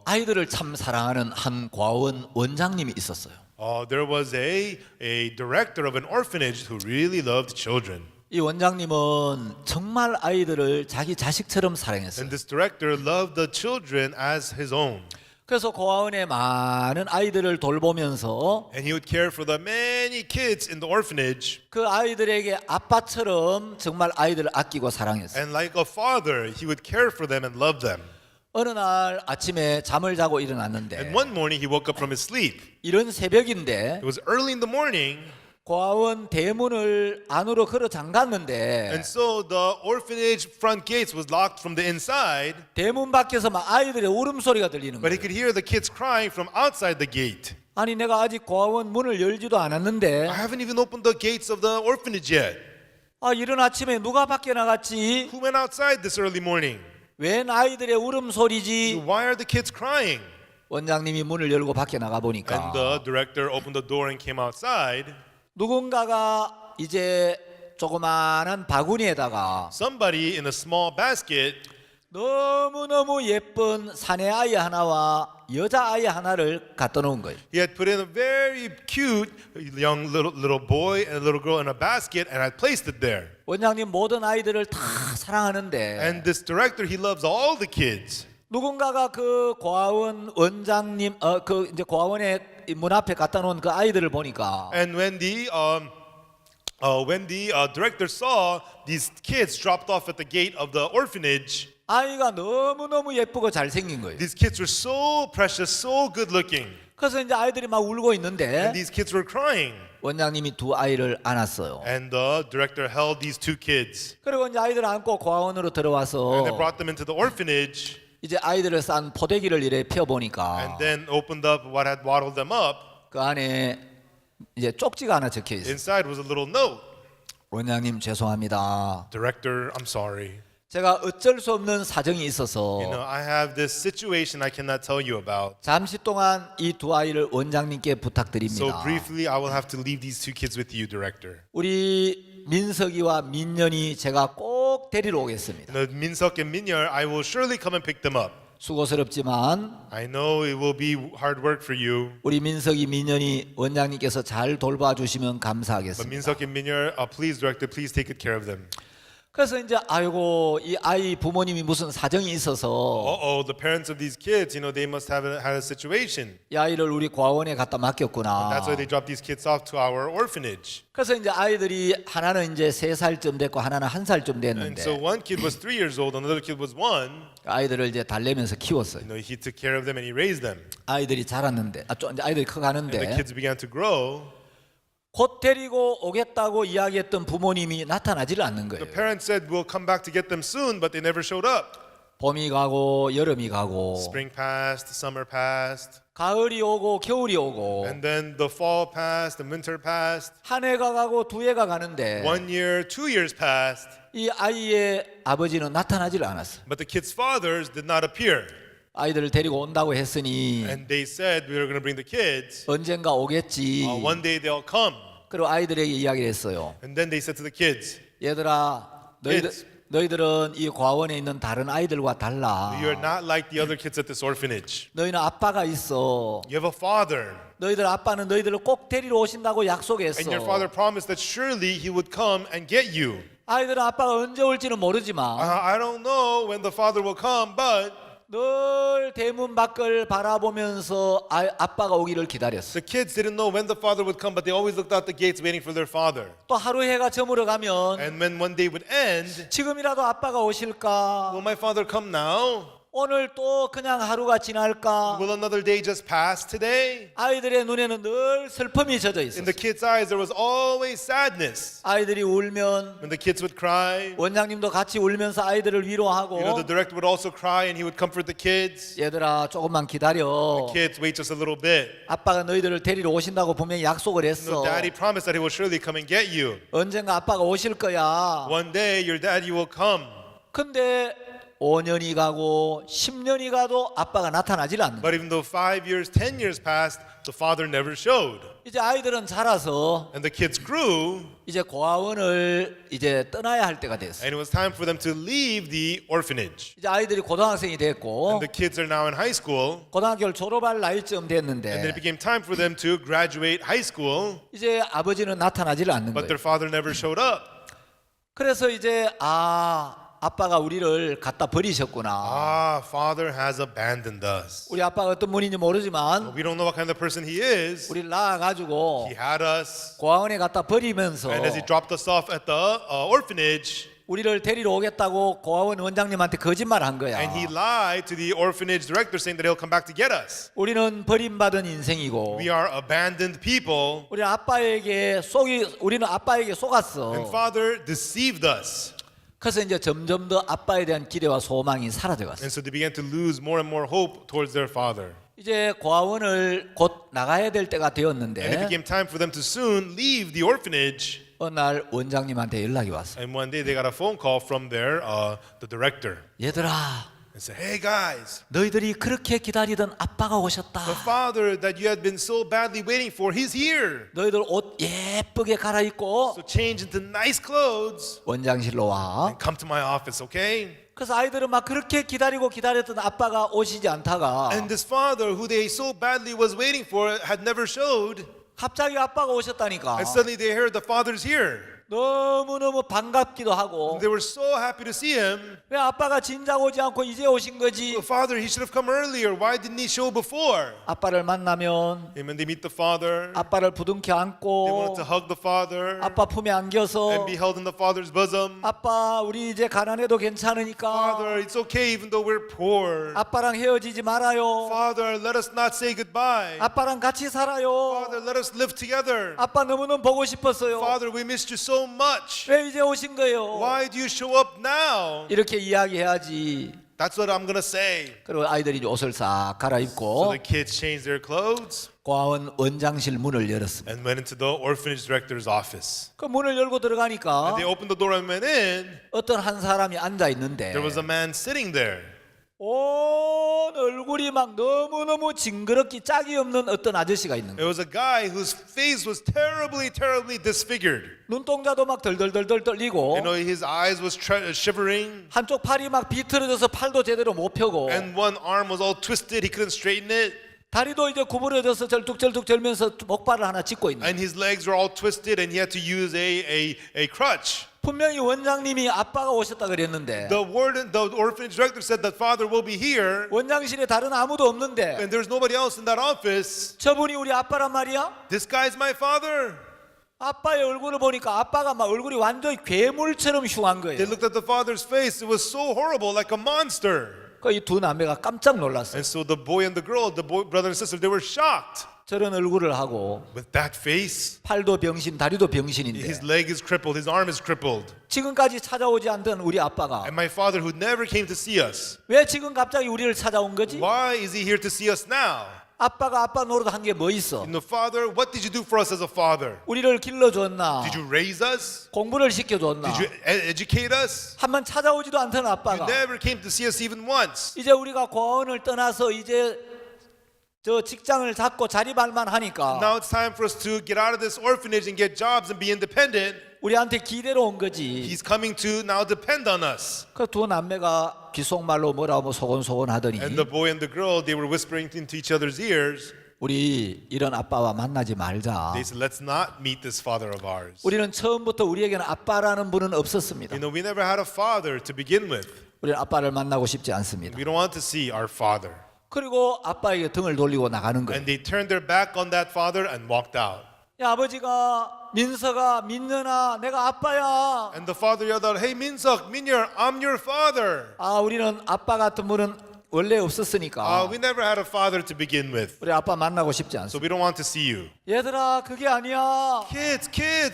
아이들을 참 사랑하는 한 과원 원장님이 있었어요. There was a director of an orphanage who really loved children. 이 원장님은 정말 아이들을 자기 자식처럼 사랑했어요. And this director loved the children as his own. 그래서 고아원의 많은 아이들을 돌보면서 And he would care for the many kids in the orphanage. 그 아이들에게 아빠처럼 정말 아이들을 아끼고 사랑했어요. And like a father, he would care for them and love them. 어느 날 아침에 잠을 자고 And 일어났는데 one morning he woke up from his sleep. 이른 새벽인데 It was early in the morning. 고아원 대문을 안으로 걸어 잠갔는데 And so the orphanage front gates was locked from the inside. 대문 밖에서 막 아이들의 울음소리가 들리는 But he 거예요. could hear the kids crying from outside the gate. 아니 내가 아직 고아원 문을 열지도 않았는데 I haven't even opened the gates of the orphanage yet. 이른 아침에 누가 밖에 나갔지? Who went outside this early morning? 웬 아이들의 울음소리지? Why are the kids crying? 원장님이 문을 열고 밖에 나가 보니까 And the director opened the door and came outside. 누군가가 이제 조그마한 바구니에다가 Somebody in a small basket 너무너무 예쁜 사내 아이 하나와 여자 아이 하나를 갖다 놓은 거예요. he had put in a very cute young little boy and a little girl in a basket and had placed it there. 원장님 모든 아이들을 다 사랑하는데 And this director, he loves all the kids. 누군가가 그 고아원 원장님 그 이제 고아원의 문 앞에 갖다 놓은 그 아이들을 보니까 And when the director saw these kids dropped off at the gate of the orphanage, 아이가 너무너무 예쁘고 잘생긴 거예요. these kids were so precious, so good looking. 그래서 이제 아이들이 막 울고 있는데 And these kids were crying. 원장님이 두 아이를 안았어요. And the director held these two kids. 그리고 이제 아이들을 안고 고아원으로 And 들어와서 they brought them into the orphanage. 이제 아이들을 싼 포대기를 이래 펴보니까 And then opened up what had waddled them up. 그 안에 이제 쪽지가 하나 적혀 있어요. Inside was a little note. 원장님 죄송합니다. Director, I'm sorry. 제가 어쩔 수 없는 사정이 있어서 You know, I have this situation I cannot tell you about. 잠시 동안 이 두 아이를 원장님께 So 부탁드립니다. briefly, I will have to leave these two kids with you, director. 우리 민석이와 민년이 제가 꼭 데리러 오겠습니다. The Minseok and Minyar, I will surely come and pick them up. 수고스럽지만 I know it will be hard work for you, 우리 민석이 민년이 원장님께서 잘 돌봐주시면 but 감사하겠습니다. Minseok and Minyar, please, director, please take good care of them. 그래서 이제 아이고 이 아이 부모님이 무슨 사정이 있어서 The parents of these kids, you know, they must have had a situation. 이 아이를 우리 고아원에 갖다 맡겼구나. That's why they dropped these kids off to our orphanage. 그래서 이제 아이들이 하나는 이제 3살쯤 됐고 하나는 1살쯤 And so 됐는데 one kid was 3 years old, another kid was 1. 아이들을 이제 달래면서 키웠어요. You know, he took care of them and he raised them. 아이들이 자랐는데 이제 아이들이 And the 커가는데 kids began to grow. 곧 데리고 오겠다고 이야기했던 부모님이 나타나지를 않는 The 거예요. parents said we'll come back to get them soon, but they never showed up. 봄이 가고 여름이 가고 Spring passed, summer passed, 가을이 오고 겨울이 오고 and then the fall passed, the winter passed. 한 해가 가고 두 해가 가는데 1 year, 2 years passed, 이 아이의 아버지는 나타나지를 않았어요. but the kids' fathers did not appear. 아이들을 데리고 온다고 했으니 And they said we were going to bring the kids. 언젠가 오겠지. One day they'll come. 그리고 아이들에게 이야기를 했어요. And then they said to the kids, 얘들아, Kids. 너희들은 이 과원에 있는 다른 아이들과 달라. you are not like the other kids at this orphanage. 너희는 아빠가 있어. You have a father. 너희들 아빠는 너희들을 꼭 데리러 오신다고 약속했어. And your father promised that surely he would come and get you. 아이들은 아빠가 언제 올지는 모르지만 I don't know when the father will come, but 늘 대문 밖을 바라보면서 아빠가 오기를 기다렸어. The kids didn't know when the father would come, but they always looked out the gates waiting for their father. 또 하루 해가 저물어 가면 And when one day would end, 지금이라도 아빠가 오실까? will my father come now? 오늘 또 그냥 하루가 지날까? Will another day just pass today? 아이들의 눈에는 늘 슬픔이 젖어 In 있었어. the kids' eyes, there was always sadness. 아이들이 울면 When the kids would cry, 원장님도 같이 울면서 아이들을 위로하고 the director would also cry and he would comfort the kids. 얘들아 조금만 기다려. Kids, wait just a little bit. 아빠가 너희들을 데리러 오신다고 분명히 약속을 했어. Daddy promised that he will surely come and get you. 언젠가 아빠가 오실 거야. One day, your daddy will come. 근데 5년이 가고 10년이 가도 아빠가 나타나질 않는 거야. But even though 5 years, 10 years passed, the father never showed. 이제 아이들은 자라서 And the kids grew, 이제 고아원을 이제 떠나야 할 때가 됐어. and it was time for them to leave the orphanage. 이제 아이들이 고등학생이 됐고 And the kids are now in high school, 고등학교를 졸업할 나이쯤 and then 됐는데 it became time for them to graduate high school, 이제 아버지는 나타나질 않는 but 거예요. their father never showed up. 그래서 이제 아빠가 우리를 갖다 버리셨구나. Ah, father has abandoned us. 우리 아빠가 어떤 분인지 모르지만 We don't know what kind of person he is. 우리를 낳아가지고 He had us, 고아원에 갖다 버리면서 and as he dropped us off at the orphanage, 우리를 데리러 오겠다고 고아원 원장님한테 거짓말한 거야. and he lied to the orphanage director saying that he'll come back to get us. 우리는 버림받은 인생이고 We are abandoned people, 우리는 아빠에게 속았어. and father deceived us. 그래서 이제 점점 더 아빠에 대한 기대와 소망이 사라져갔어. And so they began to lose more and more hope towards their father. 이제 고아원을 곧 나가야 될 때가 And it 되었는데 became time for them to soon leave the orphanage. 어느 날 원장님한테 연락이 왔어. And one day they got a phone call from the director. 얘들아, And said, hey guys, 너희들이 그렇게 기다리던 아빠가 오셨다. the father that you had been so badly waiting for, he's here. 너희들 옷 예쁘게 갈아입고 So change into nice clothes 원장실로 와. and come to my office, okay? 그래서 아이들은 막 그렇게 기다렸던 아빠가 오시지 않다가 And this father who they so badly was waiting for had never showed. 갑자기 아빠가 오셨다니까. And suddenly they heard the father's here. 너무너무 반갑기도 하고 They were so happy to see him. 왜 아빠가 진작 오지 않고 이제 오신 거지? Father, he should have come earlier. Why didn't he show before? 아빠를 만나면 And when they meet the father, 아빠를 부둥켜 they wanted 안고 to hug the father 아빠 품에 안겨서 and be held in the father's bosom. 아빠 우리 이제 가난해도 괜찮으니까 Father, it's okay even though we're poor. 아빠랑 헤어지지 말아요. Father, let us not say goodbye. 아빠랑 같이 살아요. Father, let us live together. 아빠 너무너무 보고 싶었어요. Father, we missed you so much. 왜 이제 오신 거예요? Why do you show up now? 이렇게 이야기해야지. That's what I'm gonna say. 그리고 아이들이 이제 옷을 싹 So 갈아입고 the kids changed their clothes 고아원 원장실 문을 열었습니다. and went into the orphanage director's office. 그 문을 열고 들어가니까 And they opened the door and went in. 어떤 한 사람이 앉아 있는데 There was a man sitting there. 온 얼굴이 막 너무너무 징그럽기 짝이 없는 어떤 아저씨가 있는 It 거예요. was a guy whose face was terribly, terribly disfigured. 눈동자도 막 덜덜덜덜 떨리고 His eyes was shivering, 한쪽 팔이 막 비틀어져서 팔도 제대로 못 펴고 and one arm was all twisted. He couldn't straighten it, 다리도 이제 구부러져서 절뚝절뚝 절면서 목발을 하나 짚고 있는 거예요. and his legs were all twisted, and he had to use a crutch. 분명히 원장님이 아빠가 오셨다 그랬는데 The orphanage director said that father will be here, 원장실에 다른 아무도 없는데 and there's nobody else in that office. 저분이 우리 아빠란 말이야? This guy's my father. 아빠의 얼굴을 보니까 아빠가 막 얼굴이 완전히 괴물처럼 흉한 거예요. They looked at the father's face. It was so horrible, like a monster. 그 이 두 남매가 깜짝 놀랐어요. And so the boy and the girl, brother and sister, they were shocked. 저런 얼굴을 하고 With that face, 팔도 병신, 다리도 his 병신인데 leg is crippled, his arm is crippled. 지금까지 찾아오지 않던 우리 아빠가 And my father who never came to see us, 왜 지금 갑자기 우리를 찾아온 거지? why is he here to see us now? 아빠가 아빠 노릇 한 게 뭐 있어? Father, what did you do for us as a father? 우리를 길러줬나? Did you raise us? 공부를 시켜줬나? Did you educate us? 한번 찾아오지도 않던 You 아빠가 never came to see us even once. 이제 우리가 고아원을 떠나서 이제 저 직장을 잡고 자리발만 하니까 Now it's time for us to get out of this orphanage and get jobs and be independent. 우리한테 기대로 온 거지. He's coming to now depend on us. 그 두 남매가 귓속말로 뭐라고 소곤소곤 하더니 And the boy and the girl, they were whispering into each other's ears. 우리 이런 아빠와 만나지 말자. They said, let's not meet this father of ours. 우리는 처음부터 우리에게는 아빠라는 분은 없었습니다. We never had a father to begin with. 우리는 아빠를 만나고 싶지 않습니다. We don't want to see our father. 그리고 아빠에게 등을 돌리고 나가는 거예요. And they turned their back on that father and walked out. 야, 아버지가 민서가 민년아 내가 아빠야. And the father yelled out, "Hey, Minseok, Minyer, I'm your father." 아, 우리는 아빠 같은 분은 원래 없었으니까 We never had a father to begin with, 우리 아빠 만나고 싶지 so 않습니다. we don't want to see you. 얘들아, 그게 아니야. Kids,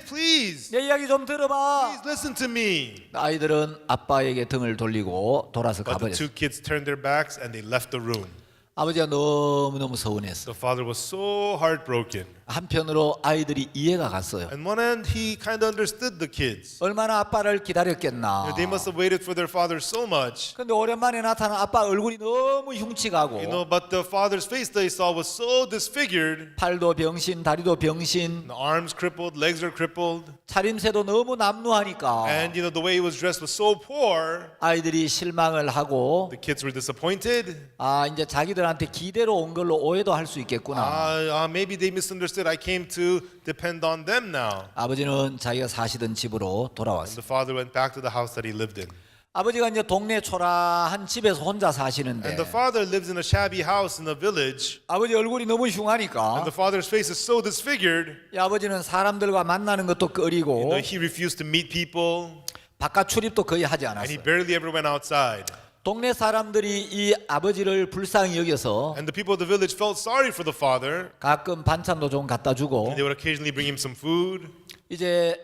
please. 내 이야기 좀 들어봐. Please listen to me. 아이들은 아빠에게 등을 돌리고 돌아서 But the 가버렸어요. two kids turned their backs and they left the room. 아버지가 너무너무 서운했어. The father was so heartbroken. 한편으로 아이들이 이해가 갔어요. On one end, he kind of understood the kids. 얼마나 아빠를 기다렸겠나. They must have waited for their father so much. 근데 오랜만에 나타난 아빠 얼굴이 너무 흉측하고 But the father's face they saw was so disfigured. 팔도 병신, 다리도 병신, The arms crippled, legs are crippled. 차림새도 너무 남루하니까 And the way he was dressed was so poor. 아이들이 실망을 하고 The kids were disappointed. 아, 이제 자기들한테 기대로 온 걸로 오해도 할 수 있겠구나. Maybe they misunderstood. I came to depend on them now. 아버지는 자기가 사시던 집으로 And 돌아왔어요. the father went back to the house that he lived in. 아버지가 이제 동네 초라한 집에서 혼자 사시는데 And the father lives in a shabby house in a village. 아버지 얼굴이 너무 And 흉하니까 the father's face is so disfigured. 이 아버지는 사람들과 만나는 것도 꺼리고 He refused to meet people. 바깥 출입도 거의 하지 And he 않았어요. barely ever went outside. 동네 사람들이 이 아버지를 불쌍히 여겨서 And the people of the village felt sorry for the father. 가끔 반찬도 좀 갖다 주고 And they would occasionally bring him some food. 이제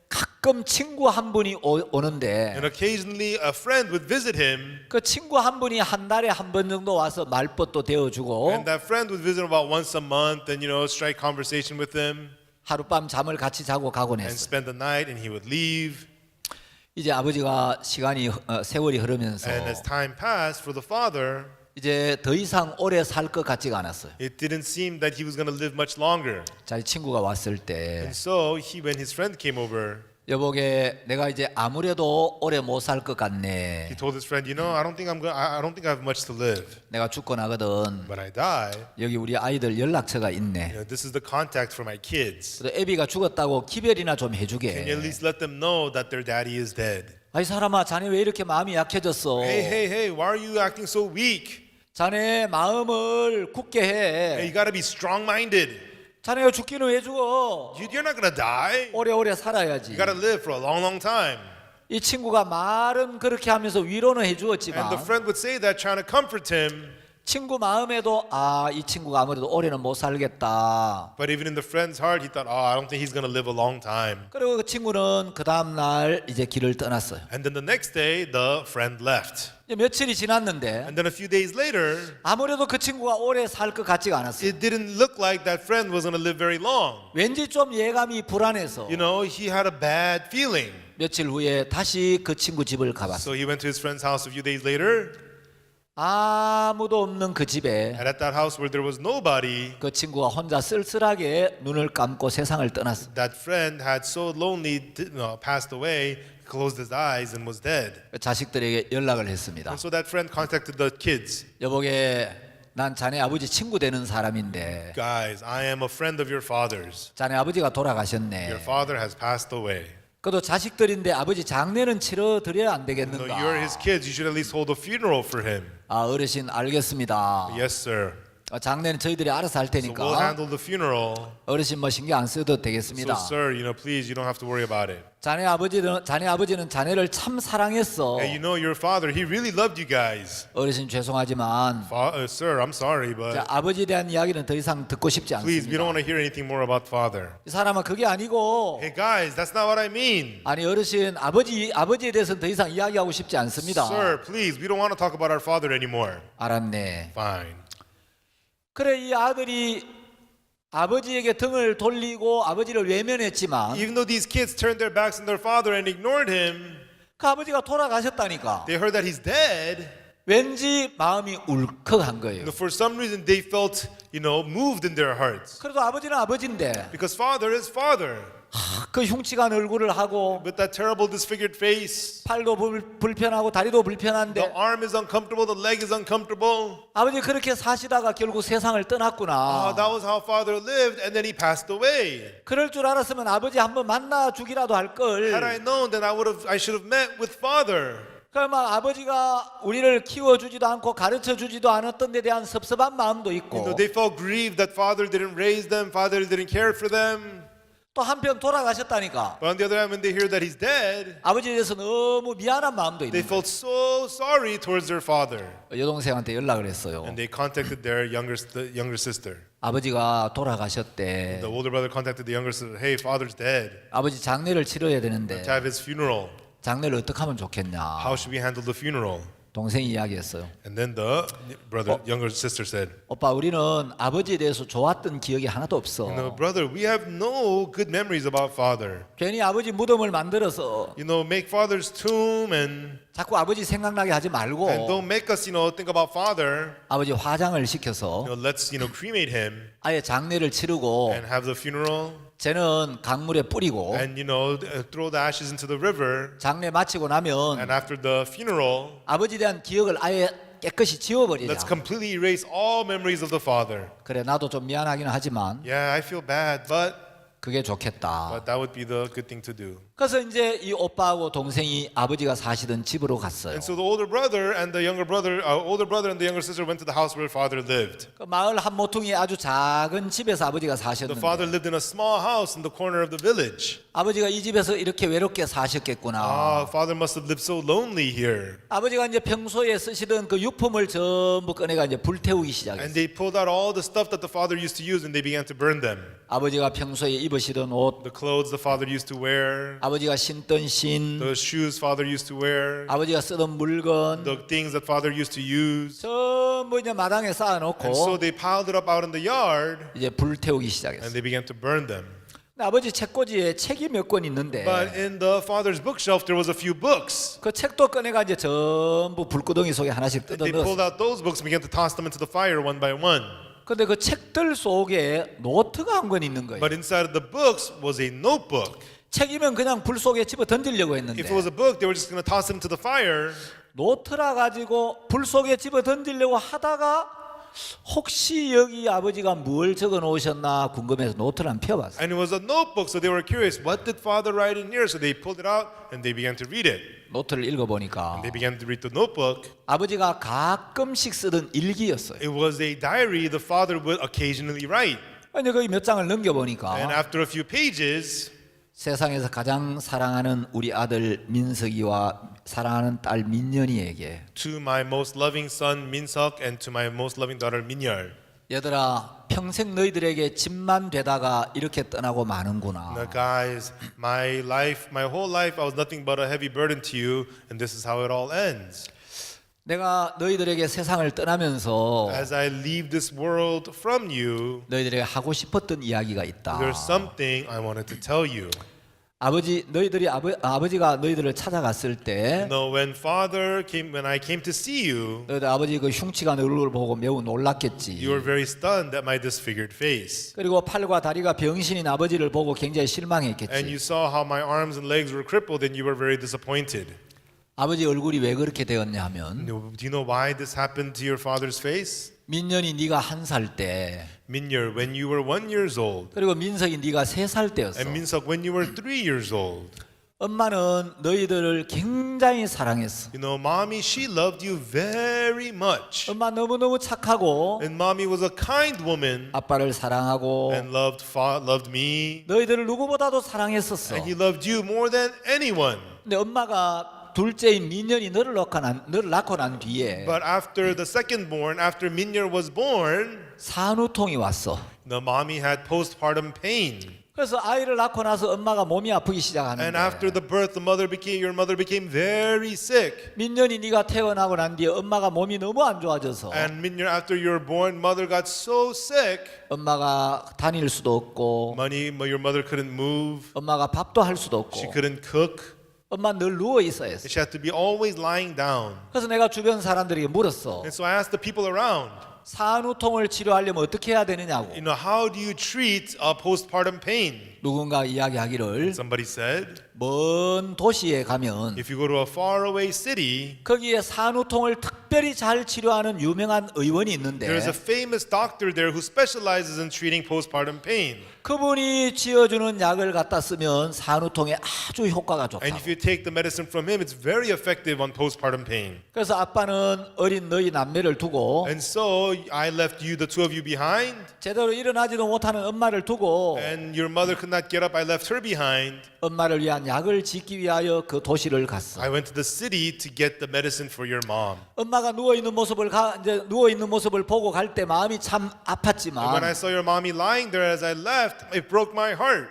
가끔 친구 한 분이 오는데 And occasionally a friend would visit him. 그 친구 한 분이 한 달에 한 번 정도 와서 말벗도 데워주고 And that friend would visit him about once a month and, strike conversation with him 하룻밤 잠을 같이 자고 가곤 and 했어요. spend the night and he would leave. 이제 아버지가 세월이 흐르면서 And as time passed for the father, 이제 더 이상 오래 살 것 같지가 않았어요. it didn't seem that he was going to live much longer. 자기 친구가 왔을 때 And so when his friend came over, 여보게 내가 이제 아무래도 오래 못 살 것 같네. he told his friend, I don't think I don't think I have much to live. 내가 죽고 나거든. When I die, 여기 우리 아이들 연락처가 있네. this is the contact for my kids. 그래서 애비가 죽었다고 기별이나 좀 Can you 해주게. at least let them know that their daddy is dead? 아이 사람아, 자네 왜 이렇게 마음이 약해졌어? Hey, why are you acting so weak? 자네 마음을 굳게 Hey, you 해. got to be strong-minded. 자네가 죽기는 왜 죽어? You're not going to die. 오래오래 살아야지. You got to live for a long, long time. 이 친구가 말은 그렇게 하면서 위로는 And the 해주었지만 friend would say that, trying to comfort him. 친구 마음에도 이 친구가 아무래도 오래는 못 살겠다. But even in the friend's heart, he thought, I don't think he's going to live a long time. 그리고 그 친구는 그 다음 날 이제 길을 떠났어요. And then the next day, the friend left. 이제 며칠이 지났는데 And then a few days later, 아무래도 그 친구가 오래 살 것 같지가 않았어요. it didn't look like that friend was going to live very long. 왠지 좀 예감이 불안해서 He had a bad feeling. 며칠 후에 다시 그 친구 집을 가봤어요. So he went to his friend's house a few days later. 아무도 없는 그 집에 And at that house where there was nobody, 그 친구가 혼자 쓸쓸하게 눈을 감고 세상을 떠났어. that friend had so lonely, passed away, closed his eyes and was dead. 자식들에게 연락을 했습니다. And so that friend contacted the kids. 여보게 난 자네 아버지 친구 되는 사람인데 Guys, I am a friend of your father's. 자네 아버지가 Your 돌아가셨네. father has passed away. 그래도 자식들인데 아버지 장례는 치러 드려야 안 You're 되겠는가? his kids. You should at least hold a funeral for him. 어르신 알겠습니다. Yes, sir. 장례는 저희들이 알아서 할 So we'll 테니까 handle the funeral. 어르신 뭐 신경 안 써도 So, 되겠습니다. sir, please, you don't have to worry about it. 자네 아버지는 자네를 참 사랑했어. Hey, your father, he really loved you guys. 어르신 죄송하지만 Sir, I'm sorry, 자, but 아버지에 대한 이야기는 더 이상 듣고 싶지 please, we don't 않습니다. want to hear anything more about father. 이 사람은 그게 아니고 Hey, guys, that's not what I mean. 아니 어르신 아버지에 대해서는 더 이상 이야기하고 싶지 않습니다. Sir, please, we don't want to talk about our father anymore. 알았네. Fine. 그래 이 아들이 아버지에게 등을 돌리고 아버지를 외면했지만 Even though these kids turned their backs on their father and ignored him, 그 아버지가 돌아가셨다니까 they heard that he's dead. 왠지 마음이 울컥한 거예요. For some reason, they felt, moved in their hearts. 그래도 아버지는 아버지인데 Because father is father. 그 흉측한 얼굴을 하고 With that terrible disfigured face, 팔도 불편하고 다리도 the 불편한데 arm is uncomfortable, the leg is uncomfortable. 아버지 그렇게 사시다가 결국 세상을 떠났구나. That was how father lived, and then he passed away. 그럴 줄 알았으면 아버지 한번 만나 주기라도 할 Had I 걸. known, then I should have met with father. 그러면 아버지가 우리를 키워주지도 않고 가르쳐주지도 않았던 데 대한 섭섭한 마음도 You know, 있고 they felt grieved that father didn't raise them, father didn't care for them. 또 한편 돌아가셨다니까 But on the other hand, when they hear that he's dead, 아버지에 대해서 너무 미안한 마음도 they 있는 거예요. felt so sorry towards their father. 여동생한테 연락을 했어요. And they contacted their younger sister. 아버지가 돌아가셨대. The older brother contacted the younger sister. Hey, father's dead. 아버지 장례를 치러야 되는데 To have his funeral. 장례를 어떻게 하면 좋겠냐. How should we handle the funeral? 동생이 이야기했어요. And then the younger sister said, 오빠 우리는 아버지에 대해서 좋았던 기억이 하나도 없어. you know, brother, we have no good memories about father. 괜히 아버지 무덤을 만들어서 You know, make father's tomb and 자꾸 아버지 생각나게 하지 말고 don't make us, think about father. 아버지 화장을 시켜서 Let's, cremate him 아예 장례를 치르고 and have the funeral 쟤는 강물에 뿌리고 and, throw the ashes into the river. 장례 마치고 나면 And after the funeral, 아버지에 대한 기억을 아예 깨끗이 지워버리자. let's completely erase all memories of the father. 그래 나도 좀 미안하기는 하지만 Yeah, I feel bad, but 그게 좋겠다. that would be the good thing to do. 그래서 이제 이 오빠하고 동생이 아버지가 사시던 집으로 갔어요. And so the older brother and the younger sister went to the house where father lived. 그 마을 한 모퉁이 아주 작은 집에서 아버지가 The 사셨는데 father lived in a small house in the corner of the village. 아버지가 이 집에서 이렇게 외롭게 사셨겠구나. Father must have lived so lonely here. 아버지가 이제 평소에 쓰시던 그 유품을 전부 꺼내가 이제 불태우기 And 시작했어요. they pulled out all the stuff that the father used to use and they began to burn them. 아버지가 평소에 입으시던 옷, The clothes the father used to wear, 아버지가 신던 신, the shoes father used to wear, 아버지가 쓰던 물건 the things that father used to use. 전부 이제 마당에 And so 쌓아놓고 they piled it up out in the yard 이제 불태우기 and 시작했어요. they began to burn them. 근데 아버지 책꽂이에 책이 몇 권 있는데 But in the father's bookshelf there was a few books. 그 책도 꺼내가 이제 전부 불구덩이 속에 하나씩 뜯어 They pulled 넣었어요. out those books and began to toss them into the fire one by one. 근데 그 책들 속에 노트가 한 권 있는 거예요. But inside of the books was a notebook. 책이면 그냥 불 속에 집어 던지려고 했는데 If it was a book, they were just going to toss it into the fire. 노트라 가지고 불 속에 집어 던지려고 하다가 혹시 여기 아버지가 뭘 적어 놓으셨나 궁금해서 노트를 한번 펴봤어요. And it was a notebook, so they were curious, what did father write in here? So they pulled it out and they began to read it. 노트를 읽어보니까 They began to read the notebook. 아버지가 가끔씩 쓰던 일기였어요. It was a diary the father would occasionally write. 근데 거기 몇 장을 And 넘겨보니까 after a few pages, 세상에서 가장 사랑하는 우리 아들 민석이와 사랑하는 딸 민연이에게 to my most loving son Min-seok and to my most loving daughter Min-yeol. 얘들아 평생 너희들에게 집만 되다가 이렇게 떠나고 마는구나. Now, guys, my whole life, I was nothing but a heavy burden to you, and this is how it all ends. 내가 너희들에게 세상을 떠나면서 As I leave this world from you, 너희들에게 하고 싶었던 이야기가 있다. there's something I wanted to tell you. 아버지가 너희들을 찾아갔을 때 No, when I came to see you, 너희들 아버지 그 흉측한 얼굴을 보고 매우 놀랐겠지. you were very stunned at my disfigured face. 그리고 팔과 다리가 병신인 아버지를 보고 굉장히 And 실망했겠지. you saw how my arms and legs were crippled, and you were very disappointed. 아버지 얼굴이 왜 그렇게 되었냐 하면 Do you know why this happened to your father's face? 민년이 네가 1살 때 Min-yeol, when you were 1 year old, 그리고 민석이 네가 3살 때였어. and Min-seok, when you were 3 years old. 엄마는 너희들을 굉장히 사랑했어. You know, mommy, she loved you very much. 엄마 너무너무 착하고 And mommy was a kind woman 아빠를 사랑하고 and loved me. 너희들을 누구보다도 사랑했었어. And he loved you more than anyone. 근데 엄마가 둘째인 민년이 너를 낳고 난 뒤에 But after the second born, after Min-yeol was born, 산후통이 왔어. the mommy had postpartum pain. 그래서 아이를 낳고 나서 엄마가 몸이 아프기 And 시작하는데 after the birth, your mother became very sick. 민년이 네가 태어나고 난 뒤에 엄마가 몸이 너무 안 좋아져서 And Min-yeol, after you were born, mother got so sick. 엄마가 다닐 수도 없고 Your mother couldn't move. 엄마가 밥도 할 수도 She 없고 couldn't cook. 엄마 늘 누워 있어야 했어. She had to be always lying down. 그래서 내가 주변 사람들에게 물었어. And so I asked the people around, 산후통을 치료하려면 어떻게 해야 되느냐고. how do you treat postpartum pain? 누군가 이야기하기를 Somebody said, 먼 도시에 가면 If you go to a faraway city, 거기에 산후통을 특별히 잘 치료하는 유명한 의원이 있는데 there is a famous doctor there who specializes in treating postpartum pain. 그분이 지어주는 약을 갖다 쓰면 산후통에 아주 효과가 And 좋다고. if you take the medicine from him, it's very effective on postpartum pain. 그래서 아빠는 어린 너희 남매를 두고 And so I left you, the two of you, behind, 제대로 일어나지도 못하는 엄마를 두고 and your mother could not get up. I left her behind. 엄마를 위한 약을 짓기 위하여 그 도시를 갔어. I went to the city to get the medicine for your mom. 엄마가 누워 있는 모습을 이제 누워 있는 모습을 보고 갈 때 마음이 참 And when I 아팠지만 saw your mommy lying there as I left, it broke my heart.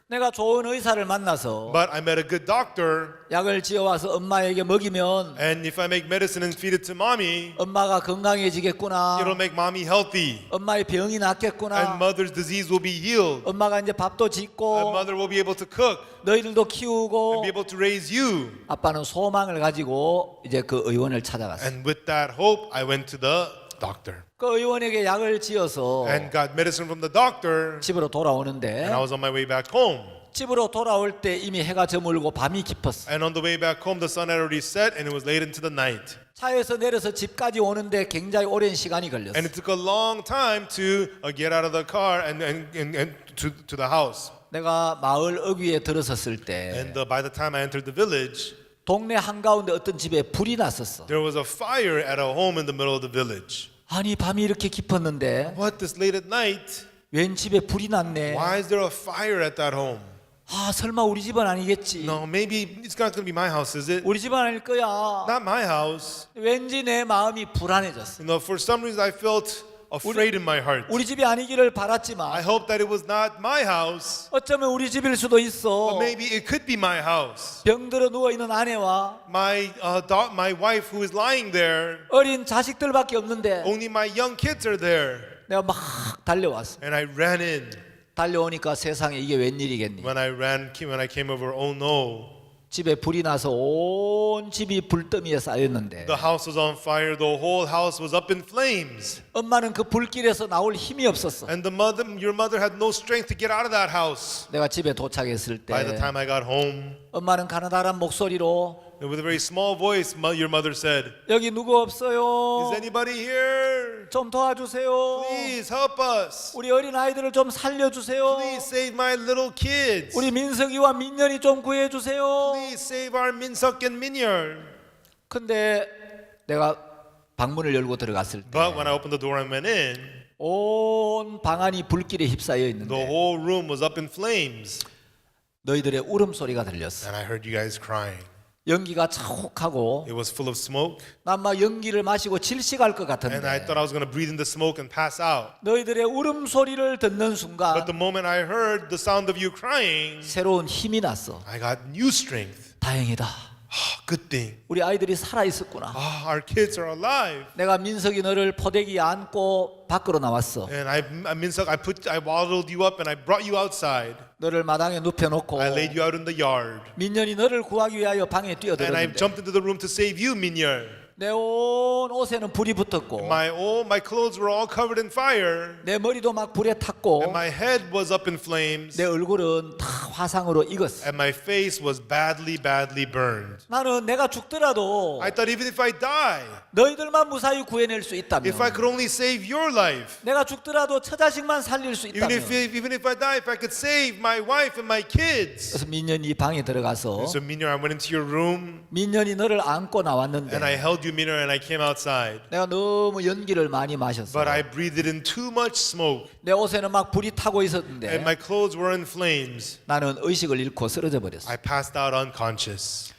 내가 좋은 의사를 만나서 But I met a good doctor, 약을 지어와서 엄마에게 먹이면 and if I make medicine and feed it to mommy, 엄마가 건강해지겠구나. it'll make mommy healthy, 엄마의 병이 and 낫겠구나. mother's disease will be healed, 엄마가 이제 밥도 and 짓고 mother will be able to cook 너희들도 and 키우고. be able to raise you. 아빠는 소망을 가지고 이제 그 의원을 찾아갔어. And with that hope, I went to the doctor 그 의원에게 약을 지어서 and got medicine from the doctor, 집으로 돌아오는데 and I was on my way back home. 집으로 돌아올 때 이미 해가 저물고 밤이 깊었어. And on the way back home, the sun had already set, and it was late into the night. 차에서 내려서 집까지 오는데 굉장히 오랜 시간이 걸렸어. And it took a long time to get out of the car and to the house. 내가 마을 어귀에 들어섰을 때 And by the time I entered the village, 동네 한가운데 어떤 집에 불이 났었어. there was a fire at a home in the middle of the village. 아니 밤이 이렇게 깊었는데 What, this late at night? 웬 집에 불이 났네. Why is there a fire at that home? 아 설마 우리 집은 아니겠지. No, maybe it's not going to be my house, is it? 우리 집은 아닐 거야. Not my house. 왠지 내 마음이 불안해졌어. You know, for some reason I felt afraid in my heart. 우리 집이 아니기를 I 바랐지만 hope that it was not my house, 어쩌면 우리 집일 수도 but 있어. maybe it could be my house. 병들어 누워 있는 아내와 My wife who is lying there, 어린 자식들밖에 없는데 only my young kids are there. 내가 막 달려왔어. And I ran in. 달려오니까 세상에 이게 웬일이겠니. When I came over, oh no. 집에 불이 나서 온 집이 불더미에 쌓였는데 The house was on fire. The whole house was up in flames. 엄마는 그 불길에서 나올 힘이 없었어. And your mother had no strength to get out of that house. 내가 집에 도착했을 By the 때 time I got home, 엄마는 가느다란 목소리로 with a very small voice, your mother said, 여기 누구 없어요? "Is anybody here? 좀 도와주세요. Please help us. 우리 어린 아이들을 좀 살려주세요. Please save my little kids. 우리 민석이와 민년이 좀 구해주세요. Please save our Minsuk and Minyer." 근데 내가 방문을 열고 들어갔을 때 But when I opened the door and went in, 온 방안이 불길에 휩싸여 the 있는데 whole room was up in flames. 너희들의 울음소리가 들렸어. And I heard you guys crying. 연기가 차곡하고 It was full of smoke. 난 막 연기를 마시고 질식할 것 And I 같은데 thought I was going to breathe in the smoke and pass out. 너희들의 울음소리를 듣는 But 순간 the moment I heard the sound of you crying, 새로운 힘이 났어. I got new strength. 다행이다. Good thing. 우리 아이들이 살아있었구나. Our kids are alive. 내가 민석이 너를 포대기에 안고 밖으로 나왔어. And Minsuk, I waddled you up and I brought you outside. 너를 마당에 눕혀놓고 I laid you out in the yard. 민년이 너를 구하기 위하여 방에 And I 뛰어들었는데 jumped into the room to save you, Minyer. 내 온 옷에는 불이 붙었고 My clothes were all covered in fire. 내 머리도 막 불에 탔고 And my head was up in flames. 내 얼굴은 다 화상으로 익었어. And my face was badly burned. 나는 내가 죽더라도 I thought even if I die, 너희들만 무사히 구해낼 수 있다면 if I could only save your life, 내가 죽더라도 처자식만 살릴 수 even 있다면 if I die, if I could save my wife and my kids. 그래서 민년이 방에 들어가서 So Minyer, I went into your room 민년이 너를 안고 나왔는데 and I held you, Minyer, and I came outside. 내가 너무 연기를 많이 마셨어. But I breathed in too much smoke 내 옷에는 막 불이 타고 and 있었는데 my clothes were in flames. 나는 의식을 잃고 쓰러져 버렸어. I passed out unconscious.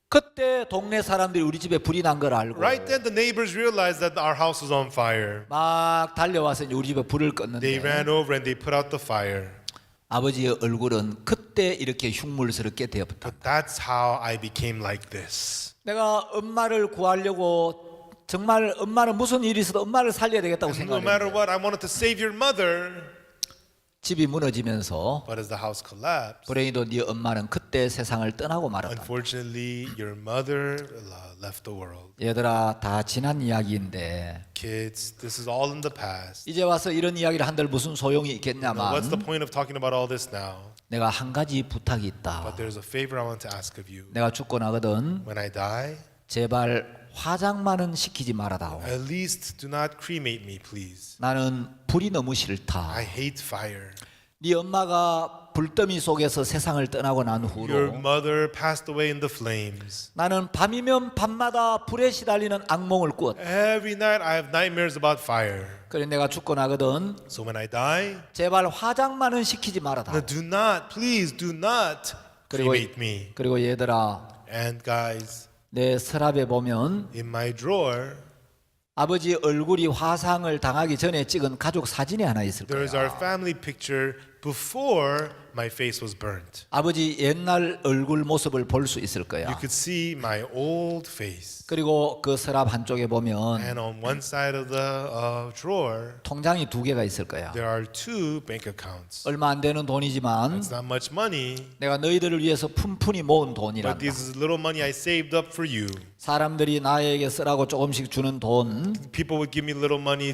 그때 동네 사람들이 우리 집에 불이 난 걸 알고 Right then, the neighbors realized that our house was on fire. 막 달려와서 이제 우리 집에 불을 They 껐는데 ran over and they put out the fire. 아버지의 얼굴은 그때 이렇게 흉물스럽게 되었다. But that's how I became like this. 내가 엄마를 구하려고 정말 엄마는 무슨 일이 있어도 엄마를 살려야 되겠다고 And no matter 생각했는데 what, I wanted to save your mother. 집이 무너지면서 But as the house collapsed, 불행히도 네 엄마는 그때 세상을 떠나고 말았다. unfortunately, your mother left the world. 얘들아, 다 지난 이야기인데 Kids, this is all in the past. 이제 와서 이런 이야기를 한들 무슨 소용이 Now, 있겠냐만 what's the point of talking about all this now? 내가 한 가지 부탁이 있다. But there's a favor I want to ask of you. 내가 죽고 나거든 When I die, 제발 화장만은 시키지 말아다오. at least do not cremate me, please. 나는 불이 너무 싫다. I hate fire. 네 엄마가 불더미 속에서 세상을 떠나고 난 Your 후로 mother passed away in the flames. 나는 밤이면 밤마다 불에 시달리는 악몽을 꾸었다. Every night I have nightmares about fire. 그래 내가 죽고 나거든 So when I die, 제발 화장만은 시키지 말아다오. now do not, please do not cremate me. 그리고 얘들아, And guys, 내 서랍에 보면 in my drawer, 아버지 얼굴이 화상을 당하기 전에 찍은 가족 사진이 하나 있을 there is our 거야. family picture before my face was burnt. 아버지 옛날 얼굴 모습을 볼 수 있을 You 거야. could see my old face. 그리고 그 서랍 한쪽에 보면 And on one side of the drawer, 통장이 두 개가 있을 거야. there are two bank accounts. 얼마 안 되는 돈이지만 It's not much money, 내가 너희들을 위해서 푼푼히 모은 but 돈이란다. this is little money I saved up for you. 사람들이 나에게 쓰라고 조금씩 주는 돈, People would give me little money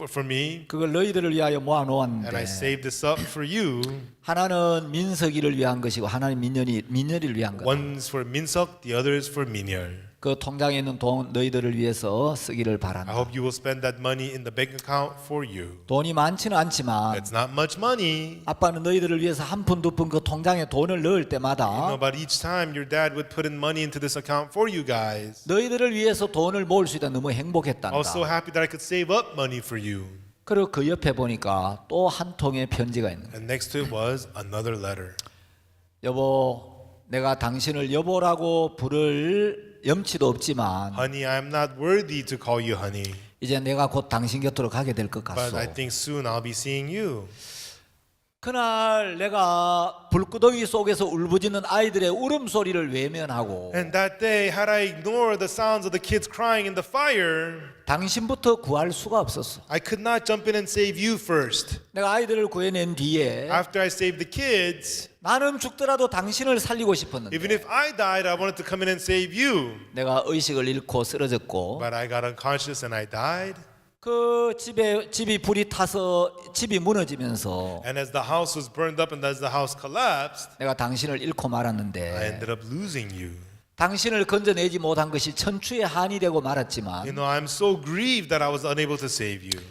for me, 그걸 너희들을 위하여 모아 and I 놓았는데 saved this up for you. 하나는 민석이를 위한 것이고 하나는 민열이를 위한 것. One's for Minseok, the other is for Minyeol. 그 통장에 있는 돈 너희들을 위해서 쓰기를 I 바란다. hope you will spend that money in the bank account for you. 돈이 많지는 않지만 It's not much money. 아빠는 너희들을 위해서 한 푼 두 푼 그 통장에 돈을 넣을 You know, 때마다 but each time your dad would put in money into this account for you guys. 너희들을 위해서 돈을 모을 수 있다 너무 I was so 행복했단다. happy that I could save up money for you. 그리고 그 옆에 보니까 또 한 통의 편지가 있는 거야. And next to it was another letter. 여보, 내가 당신을 여보라고 부를 염치도 없지만 Honey, I'm not worthy to call you honey, 이제 내가 곧 당신 곁으로 가게 될 것 but 같소. I think soon I'll be seeing you. 그날 내가 불구덩이 속에서 울부짖는 아이들의 울음소리를 외면하고 And that day, had I ignored the sounds of the kids crying in the fire, 당신부터 구할 수가 없었어. I could not jump in and save you first. 내가 아이들을 구해낸 뒤에 After I saved the kids, 나는 죽더라도 당신을 살리고 싶었는데 even if I died, I wanted to come in and save you. 내가 의식을 잃고 쓰러졌고 But I got unconscious and I died. 그 집이 불이 타서 집이 무너지면서 And as the house was burned up and as the house collapsed, 내가 당신을 잃고 I 말았는데 ended up losing you. 당신을 건져내지 못한 것이 천추의 한이 되고 You 말았지만 know, I'm so grieved that I was unable to save you.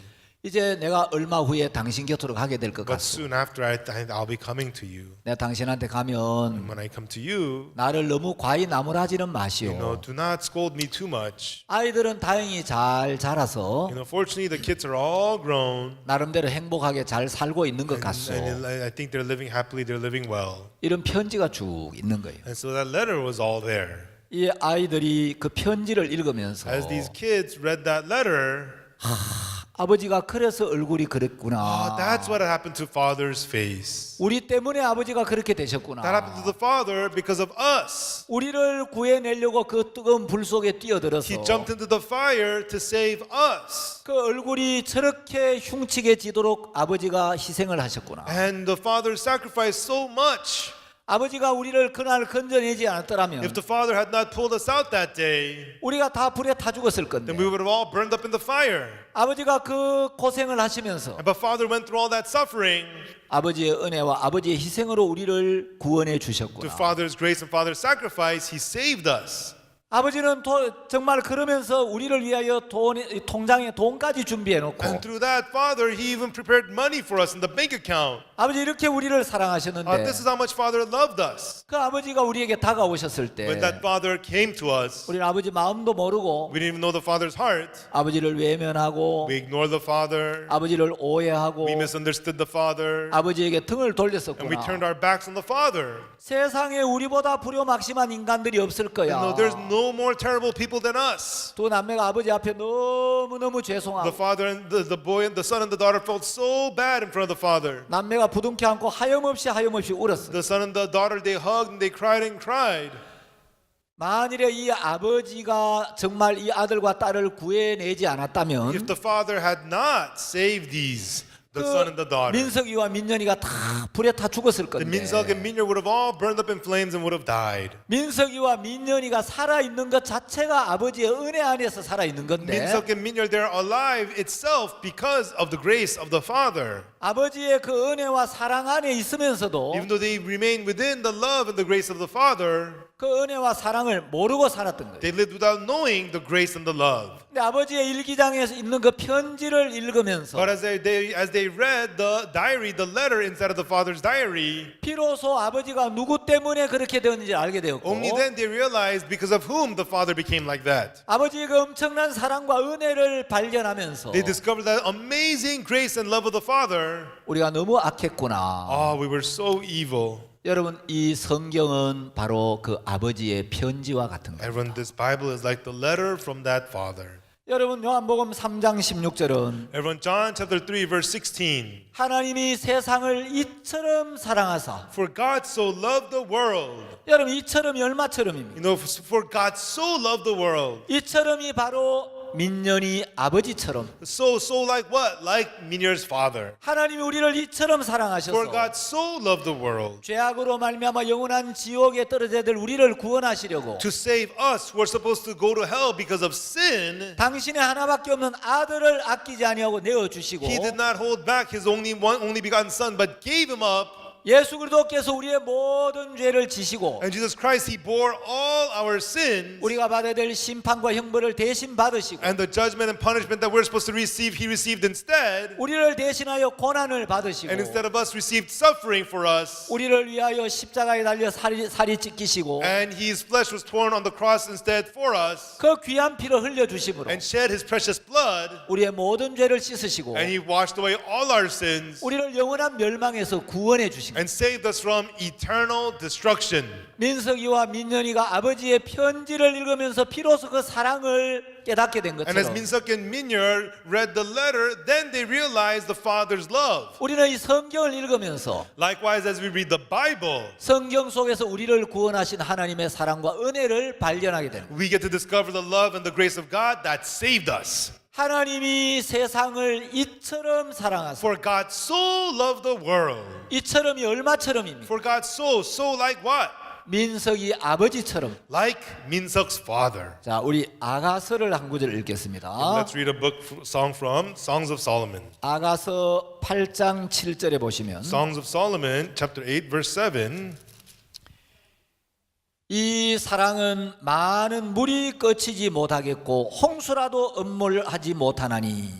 이제 내가 얼마 후에 당신 곁으로 가게 될 것 But 같소. soon after, I'll be coming to you. 내가 당신한테 가면 When I come to you, 나를 너무 과히 나무라지는 you know, 마시오. do not scold me too much. 아이들은 다행히 잘 자라서 You know, fortunately, the kids are all grown. 나름대로 행복하게 잘 살고 있는 것 같소. And I think they're living happily, they're living well. 이런 편지가 쭉 있는 거예요. And so that letter was all there. 이 아이들이 그 편지를 읽으면서 As these kids read that letter, 아버지가 그래서 얼굴이 oh, 그랬구나. that's what happened to Father's face. 우리 때문에 아버지가 그렇게 That happened 되셨구나. to the Father because of us. 우리를 구해내려고 그 뜨거운 불 속에 뛰어들어서 He jumped into the fire to save us. 그 얼굴이 저렇게 흉측해지도록 아버지가 희생을 하셨구나. And the Father sacrificed so much. 아버지가 우리를 그날 건져내지 않았더라면 If the Father had not pulled us out that day, 우리가 다 불에 타 죽었을 건데 then we would have all burned up in the fire. 아버지가 그 고생을 하시면서 But Father went through all that suffering. 아버지의 은혜와 아버지의 희생으로 우리를 구원해 To 주셨구나. Father's grace and Father's sacrifice, He saved us. 아버지는 정말 그러면서 우리를 위하여 통장에 돈까지 준비해 놓고 And through that, Father, He even prepared money for us in the bank account. 아버지 이렇게 우리를 사랑하셨는데 This is how much Father loved us. 그 아버지가 우리에게 다가오셨을 When 때 that Father came to us, 우리는 아버지 마음도 모르고 we didn't even know the Father's heart. 아버지를 외면하고 We ignored the Father. 아버지를 오해하고 We misunderstood the Father. 아버지에게 등을 And we 돌렸었구나. turned our backs on the Father. 세상에 우리보다 불효막심한 인간들이 없을 거야. No, there's no more terrible people than us. 두 남매가 아버지 앞에 너무너무 The 죄송하고 father and the boy and the son and the daughter felt so bad in front of the father. 남매가 부둥켜 안고 하염없이 울었어. The son and the daughter, they hugged and they cried and cried. 만일에 이 아버지가 정말 이 아들과 딸을 구해내지 않았다면 If the father had not saved these the son and the daughter. 민석이와 민년이가 다 불에 타 죽었을 The 건데 Minseok and Minyer would have all burned up in flames and would have died. 민석이와 민년이가 살아있는 것 자체가 아버지의 은혜 안에서 살아있는 건데 Minseok and Minyer, they're alive itself because of the grace of the Father. 아버지의 그 은혜와 사랑 안에 있으면서도 Even though they remain within the love and the grace of the Father, 그 은혜와 사랑을 모르고 살았던 거예요. they lived without knowing the grace and the love. 근데 아버지의 일기장에서 있는 그 편지를 읽으면서 But as they read the diary, the letter inside of the Father's diary, 비로소 아버지가 누구 때문에 그렇게 되었는지 알게 되었고 only then they realized because of whom the Father became like that. 아버지의 그 엄청난 사랑과 은혜를 발견하면서 They discovered that amazing grace and love of the Father. 우리가 너무 악했구나. Oh, we were so evil. 여러분 이 성경은 바로 그 아버지의 편지와 같은 거예요. Everyone, this Bible is like the letter from that Father. 여러분 요한복음 3장 16절은 Everyone, John chapter 3 verse 16. 하나님이 세상을 이처럼 사랑하사 For God so loved the world. 여러분 이처럼이 얼마처럼입니까? You know, for God so loved the world. 이처럼이 바로 민년이 아버지처럼 So like what? Like Minyar's father. 하나님이 우리를 이처럼 For 사랑하셔서 God so loved the world. 죄악으로 말미암아 영원한 지옥에 떨어져야 될 우리를 구원하시려고 To save us who are supposed to go to hell because of sin. 당신의 하나밖에 없는 아들을 아끼지 아니하고 내어 주시고 He did not hold back his only begotten son, but gave him up. 예수 그리스도께서 우리의 모든 죄를 지시고 And Jesus Christ, he bore all our sins. 우리가 받아야 될 심판과 형벌을 대신 받으시고 And the judgment and punishment that we're supposed to receive, he received instead. 우리를 대신하여 고난을 받으시고 And instead of us received suffering for us. 우리를 위하여 십자가에 달려 살이 찢기시고 And his flesh was torn on the cross instead for us. 그 귀한 피를 흘려 주심으로 And shed his precious blood. 우리의 모든 죄를 씻으시고 And he washed away all our sins. 우리를 영원한 멸망에서 구원해 주신 And saved us from eternal destruction. 민석이와 민년이가 아버지의 편지를 읽으면서 비로소 그 사랑을 깨닫게 된 And as 것처럼 Minseok and Minyer read the letter, then they realized the Father's love. 우리는 이 성경을 읽으면서 Likewise, as we read the Bible, 성경 속에서 우리를 구원하신 하나님의 사랑과 은혜를 발견하게 되는 거예요. we get to discover the love and the grace of God that saved us. 하나님이 세상을 이처럼 사랑하사 For God so loved the world. 이처럼이 얼마처럼입니까? For God so like what? 민석이 아버지처럼. Like Minseok's father. 자, 우리 아가서를 한 구절 읽겠습니다. Let's read a song from Songs of Solomon. 아가서 8장 7절에 보시면 Songs of Solomon, chapter 8, verse 7. 이 사랑은 많은 물이 꺼치지 못하겠고 홍수라도 엄몰하지 못하나니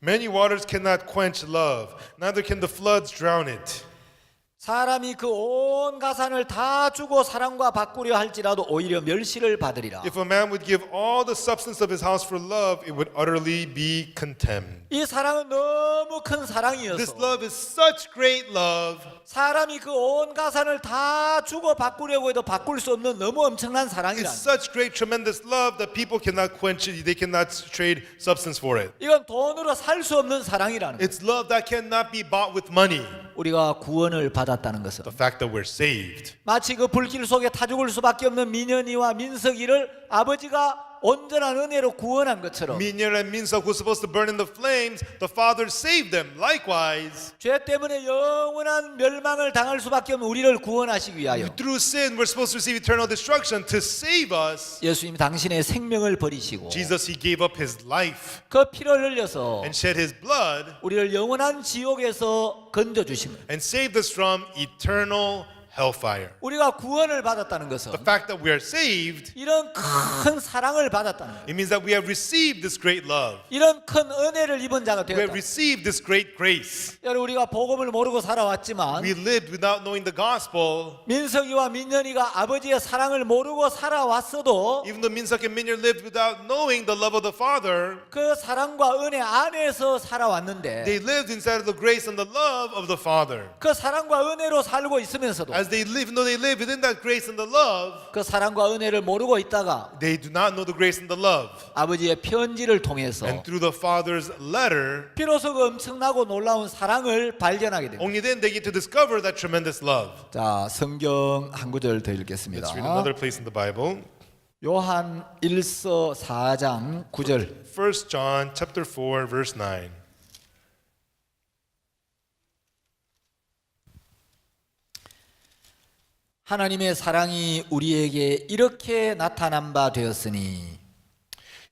Many waters cannot quench love, neither can the floods drown it. 사람이 그 온 가산을 다 주고 사랑과 바꾸려 할지라도 오히려 멸시를 받으리라. If a man would give all the substance of his house for love, it would utterly be contemned. 이 사랑은 너무 큰 This 사랑이어서 love is such great love. 사람이 그 온 가산을 다 주고 바꾸려고 해도 바꿀 수 없는 너무 엄청난 사랑이라. It's such great, tremendous love that people cannot quench it. They cannot trade substance for it. 이건 돈으로 살 수 없는 사랑이라는 거예요. It's love that cannot be bought with money. 우리가 구원을 받았다는 것은 The fact that we're saved. 마치 그 불길 속에 타 죽을 수밖에 없는 민현이와 민석이를 아버지가 온전한 은혜로 구원한 것처럼 Minyer and Minseok who were supposed to burn in the flames, the Father saved them. Likewise, 죄 때문에 영원한 멸망을 당할 수밖에 없는 우리를 구원하시기 위하여 through sin, we're supposed to receive eternal destruction. To save us, 예수님이 당신의 생명을 버리시고 Jesus, He gave up His life 그 피를 흘려서 and shed His blood 우리를 영원한 지옥에서 건져주신 거예요. and saved us from eternal hellfire. 우리가 구원을 받았다는 것은 The fact that we are saved, 이런 큰 사랑을 받았다는 거예요. it means that we have received this great love. 이런 큰 은혜를 입은 자가 We have 되었다. received this great grace. 여러분 우리가 복음을 모르고 살아왔지만 We lived without knowing the gospel. 민석이와 민현이가 아버지의 사랑을 모르고 살아왔어도 Even though Minseok and Minyer lived without knowing the love of the Father, 그 사랑과 은혜 안에서 살아왔는데 they lived inside of the grace and the love of the Father. 그 사랑과 은혜로 살고 있으면서도 As they live, even though they live within that grace and the love, 그 사랑과 은혜를 모르고 있다가 they do not know the grace and the love. 아버지의 편지를 통해서 And through the Father's letter, 비로소 그 엄청나고 놀라운 사랑을 발견하게 됩니다. only then they get to discover that tremendous love. 자, 성경 한 구절 더 읽겠습니다. Let's read another place in the Bible. 요한 1서 4장 9절. 1 John chapter 4, verse 9. 하나님의 사랑이 우리에게 이렇게 나타난 바 되었으니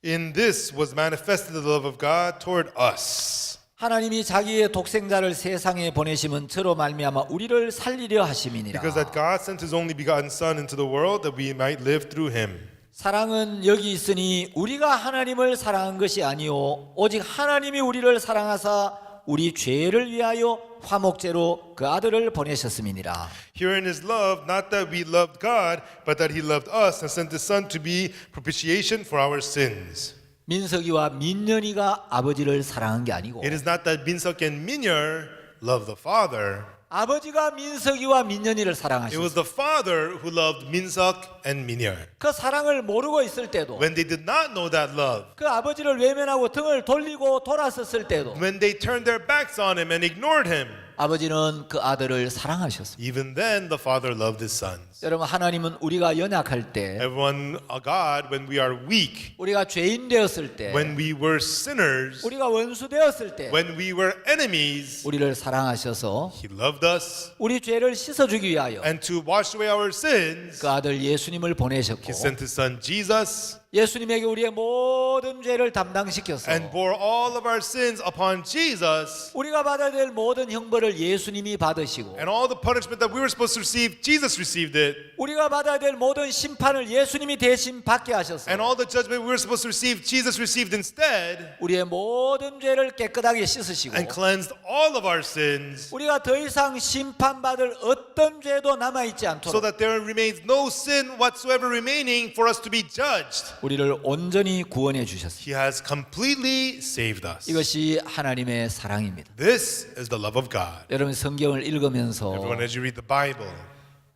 In this was manifested the love of God toward us. 하나님이 자기의 독생자를 세상에 보내심은 저로 말미암아 우리를 살리려 하심이니라. Because that God sent His only begotten Son into the world that we might live through Him. 사랑은 여기 있으니 우리가 하나님을 사랑한 것이 아니요 오직 하나님이 우리를 사랑하사 우리 죄를 위하여 화목제로 그 아들을 보내셨음이니라. Herein is love, not that we loved God, but that He loved us and sent His Son to be propitiation for our sins. 민석이와 민년이가 아버지를 사랑한 게 아니고 It is not that Minseok and Minyer loved the Father. 아버지가 민석이와 민년이를 It 사랑하셨어요. was the Father who loved Minseok and Minyer. 그 사랑을 모르고 있을 때도 When they did not know that love, 그 아버지를 외면하고 등을 돌리고 돌아섰을 때도 when they turned their backs on Him and ignored Him, 아버지는 그 아들을 사랑하셨습니다. even then the Father loved His sons. 여러분 하나님은 우리가 연약할 때 Everyone, God, when we are weak, 우리가 죄인 되었을 때 when we were sinners, 우리가 원수 되었을 때 when we were enemies, 우리를 사랑하셔서 He loved us. 우리 죄를 씻어주기 위하여 And to wash away our sins, 그 아들 예수님을 보내셨고 He sent His Son Jesus 예수님에게 우리의 모든 죄를 담당시켜서 and bore all of our sins upon Jesus. 우리가 받아야 될 모든 형벌을 예수님이 받으시고 And all the punishment that we were supposed to receive, Jesus received it. 우리가 받아야 될 모든 심판을 예수님이 대신 받게 하셔서 And all the judgment we were supposed to receive, Jesus received instead. 우리의 모든 죄를 깨끗하게 씻으시고 And cleansed all of our sins 우리가 더 이상 심판받을 어떤 죄도 남아있지 so 않도록 that there remains no sin whatsoever remaining for us to be judged. 우리를 온전히 구원해 주셨습니다. He has completely saved us. 이것이 하나님의 사랑입니다. This is the love of God. 여러분 성경을 읽으면서 Everyone, as you read the Bible,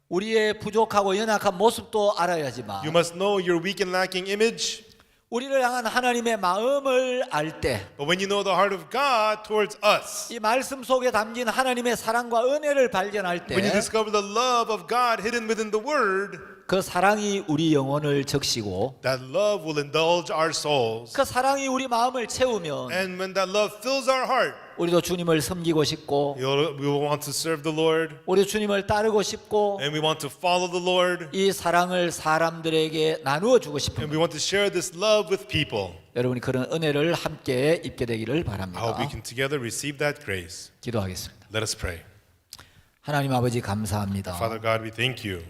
우리의 부족하고 연약한 모습도 알아야지만 you must know your weak and lacking image. 우리를 향한 하나님의 마음을 알 때 이 But when you know the heart of God towards us, 말씀 속에 담긴 하나님의 사랑과 은혜를 발견할 when you 때 discover the love of God hidden within the Word, 그 사랑이 우리 영혼을 적시고 that love will indulge our souls. 그 사랑이 우리 마음을 채우면 And when that love fills our heart, 우리도 주님을 섬기고 싶고 we will want to serve the Lord, 우리 주님을 따르고 싶고 and we want to follow the Lord, 이 사랑을 사람들에게 나누어 주고 and 싶습니다. we want to share this love with people. 여러분이 그런 은혜를 함께 입게 되기를 I hope 바랍니다. we can together receive that grace. 기도하겠습니다. Let us pray. 하나님 아버지 감사합니다. Father God, we thank you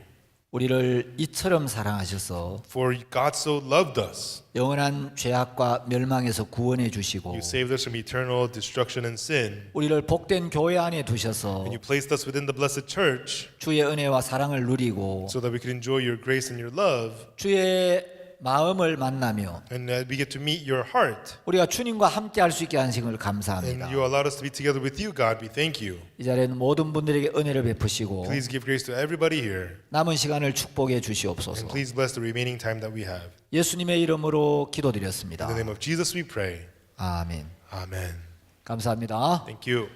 우리를 이처럼 사랑하셔서 for God so loved us. 영원한 죄악과 멸망에서 구원해 주시고 You saved us from eternal destruction and sin, 우리를 복된 교회 안에 두셔서 and you placed us within the blessed church 주의 은혜와 사랑을 누리고 so that we could enjoy your grace and your love, 주의 마음을 만나며 and that we get to meet your heart. 우리가 주님과 함께 할 수 있게 하신 것을 And 감사합니다. you allowed us to be together with you, God. We thank you. 이 자리에는 모든 분들에게 은혜를 베푸시고 Please give grace to everybody here, 남은 시간을 축복해 and 주시옵소서. please bless the remaining time that we have. 예수님의 이름으로 In 기도드렸습니다. the name of Jesus we pray. 아멘. Amen. 감사합니다. Thank you.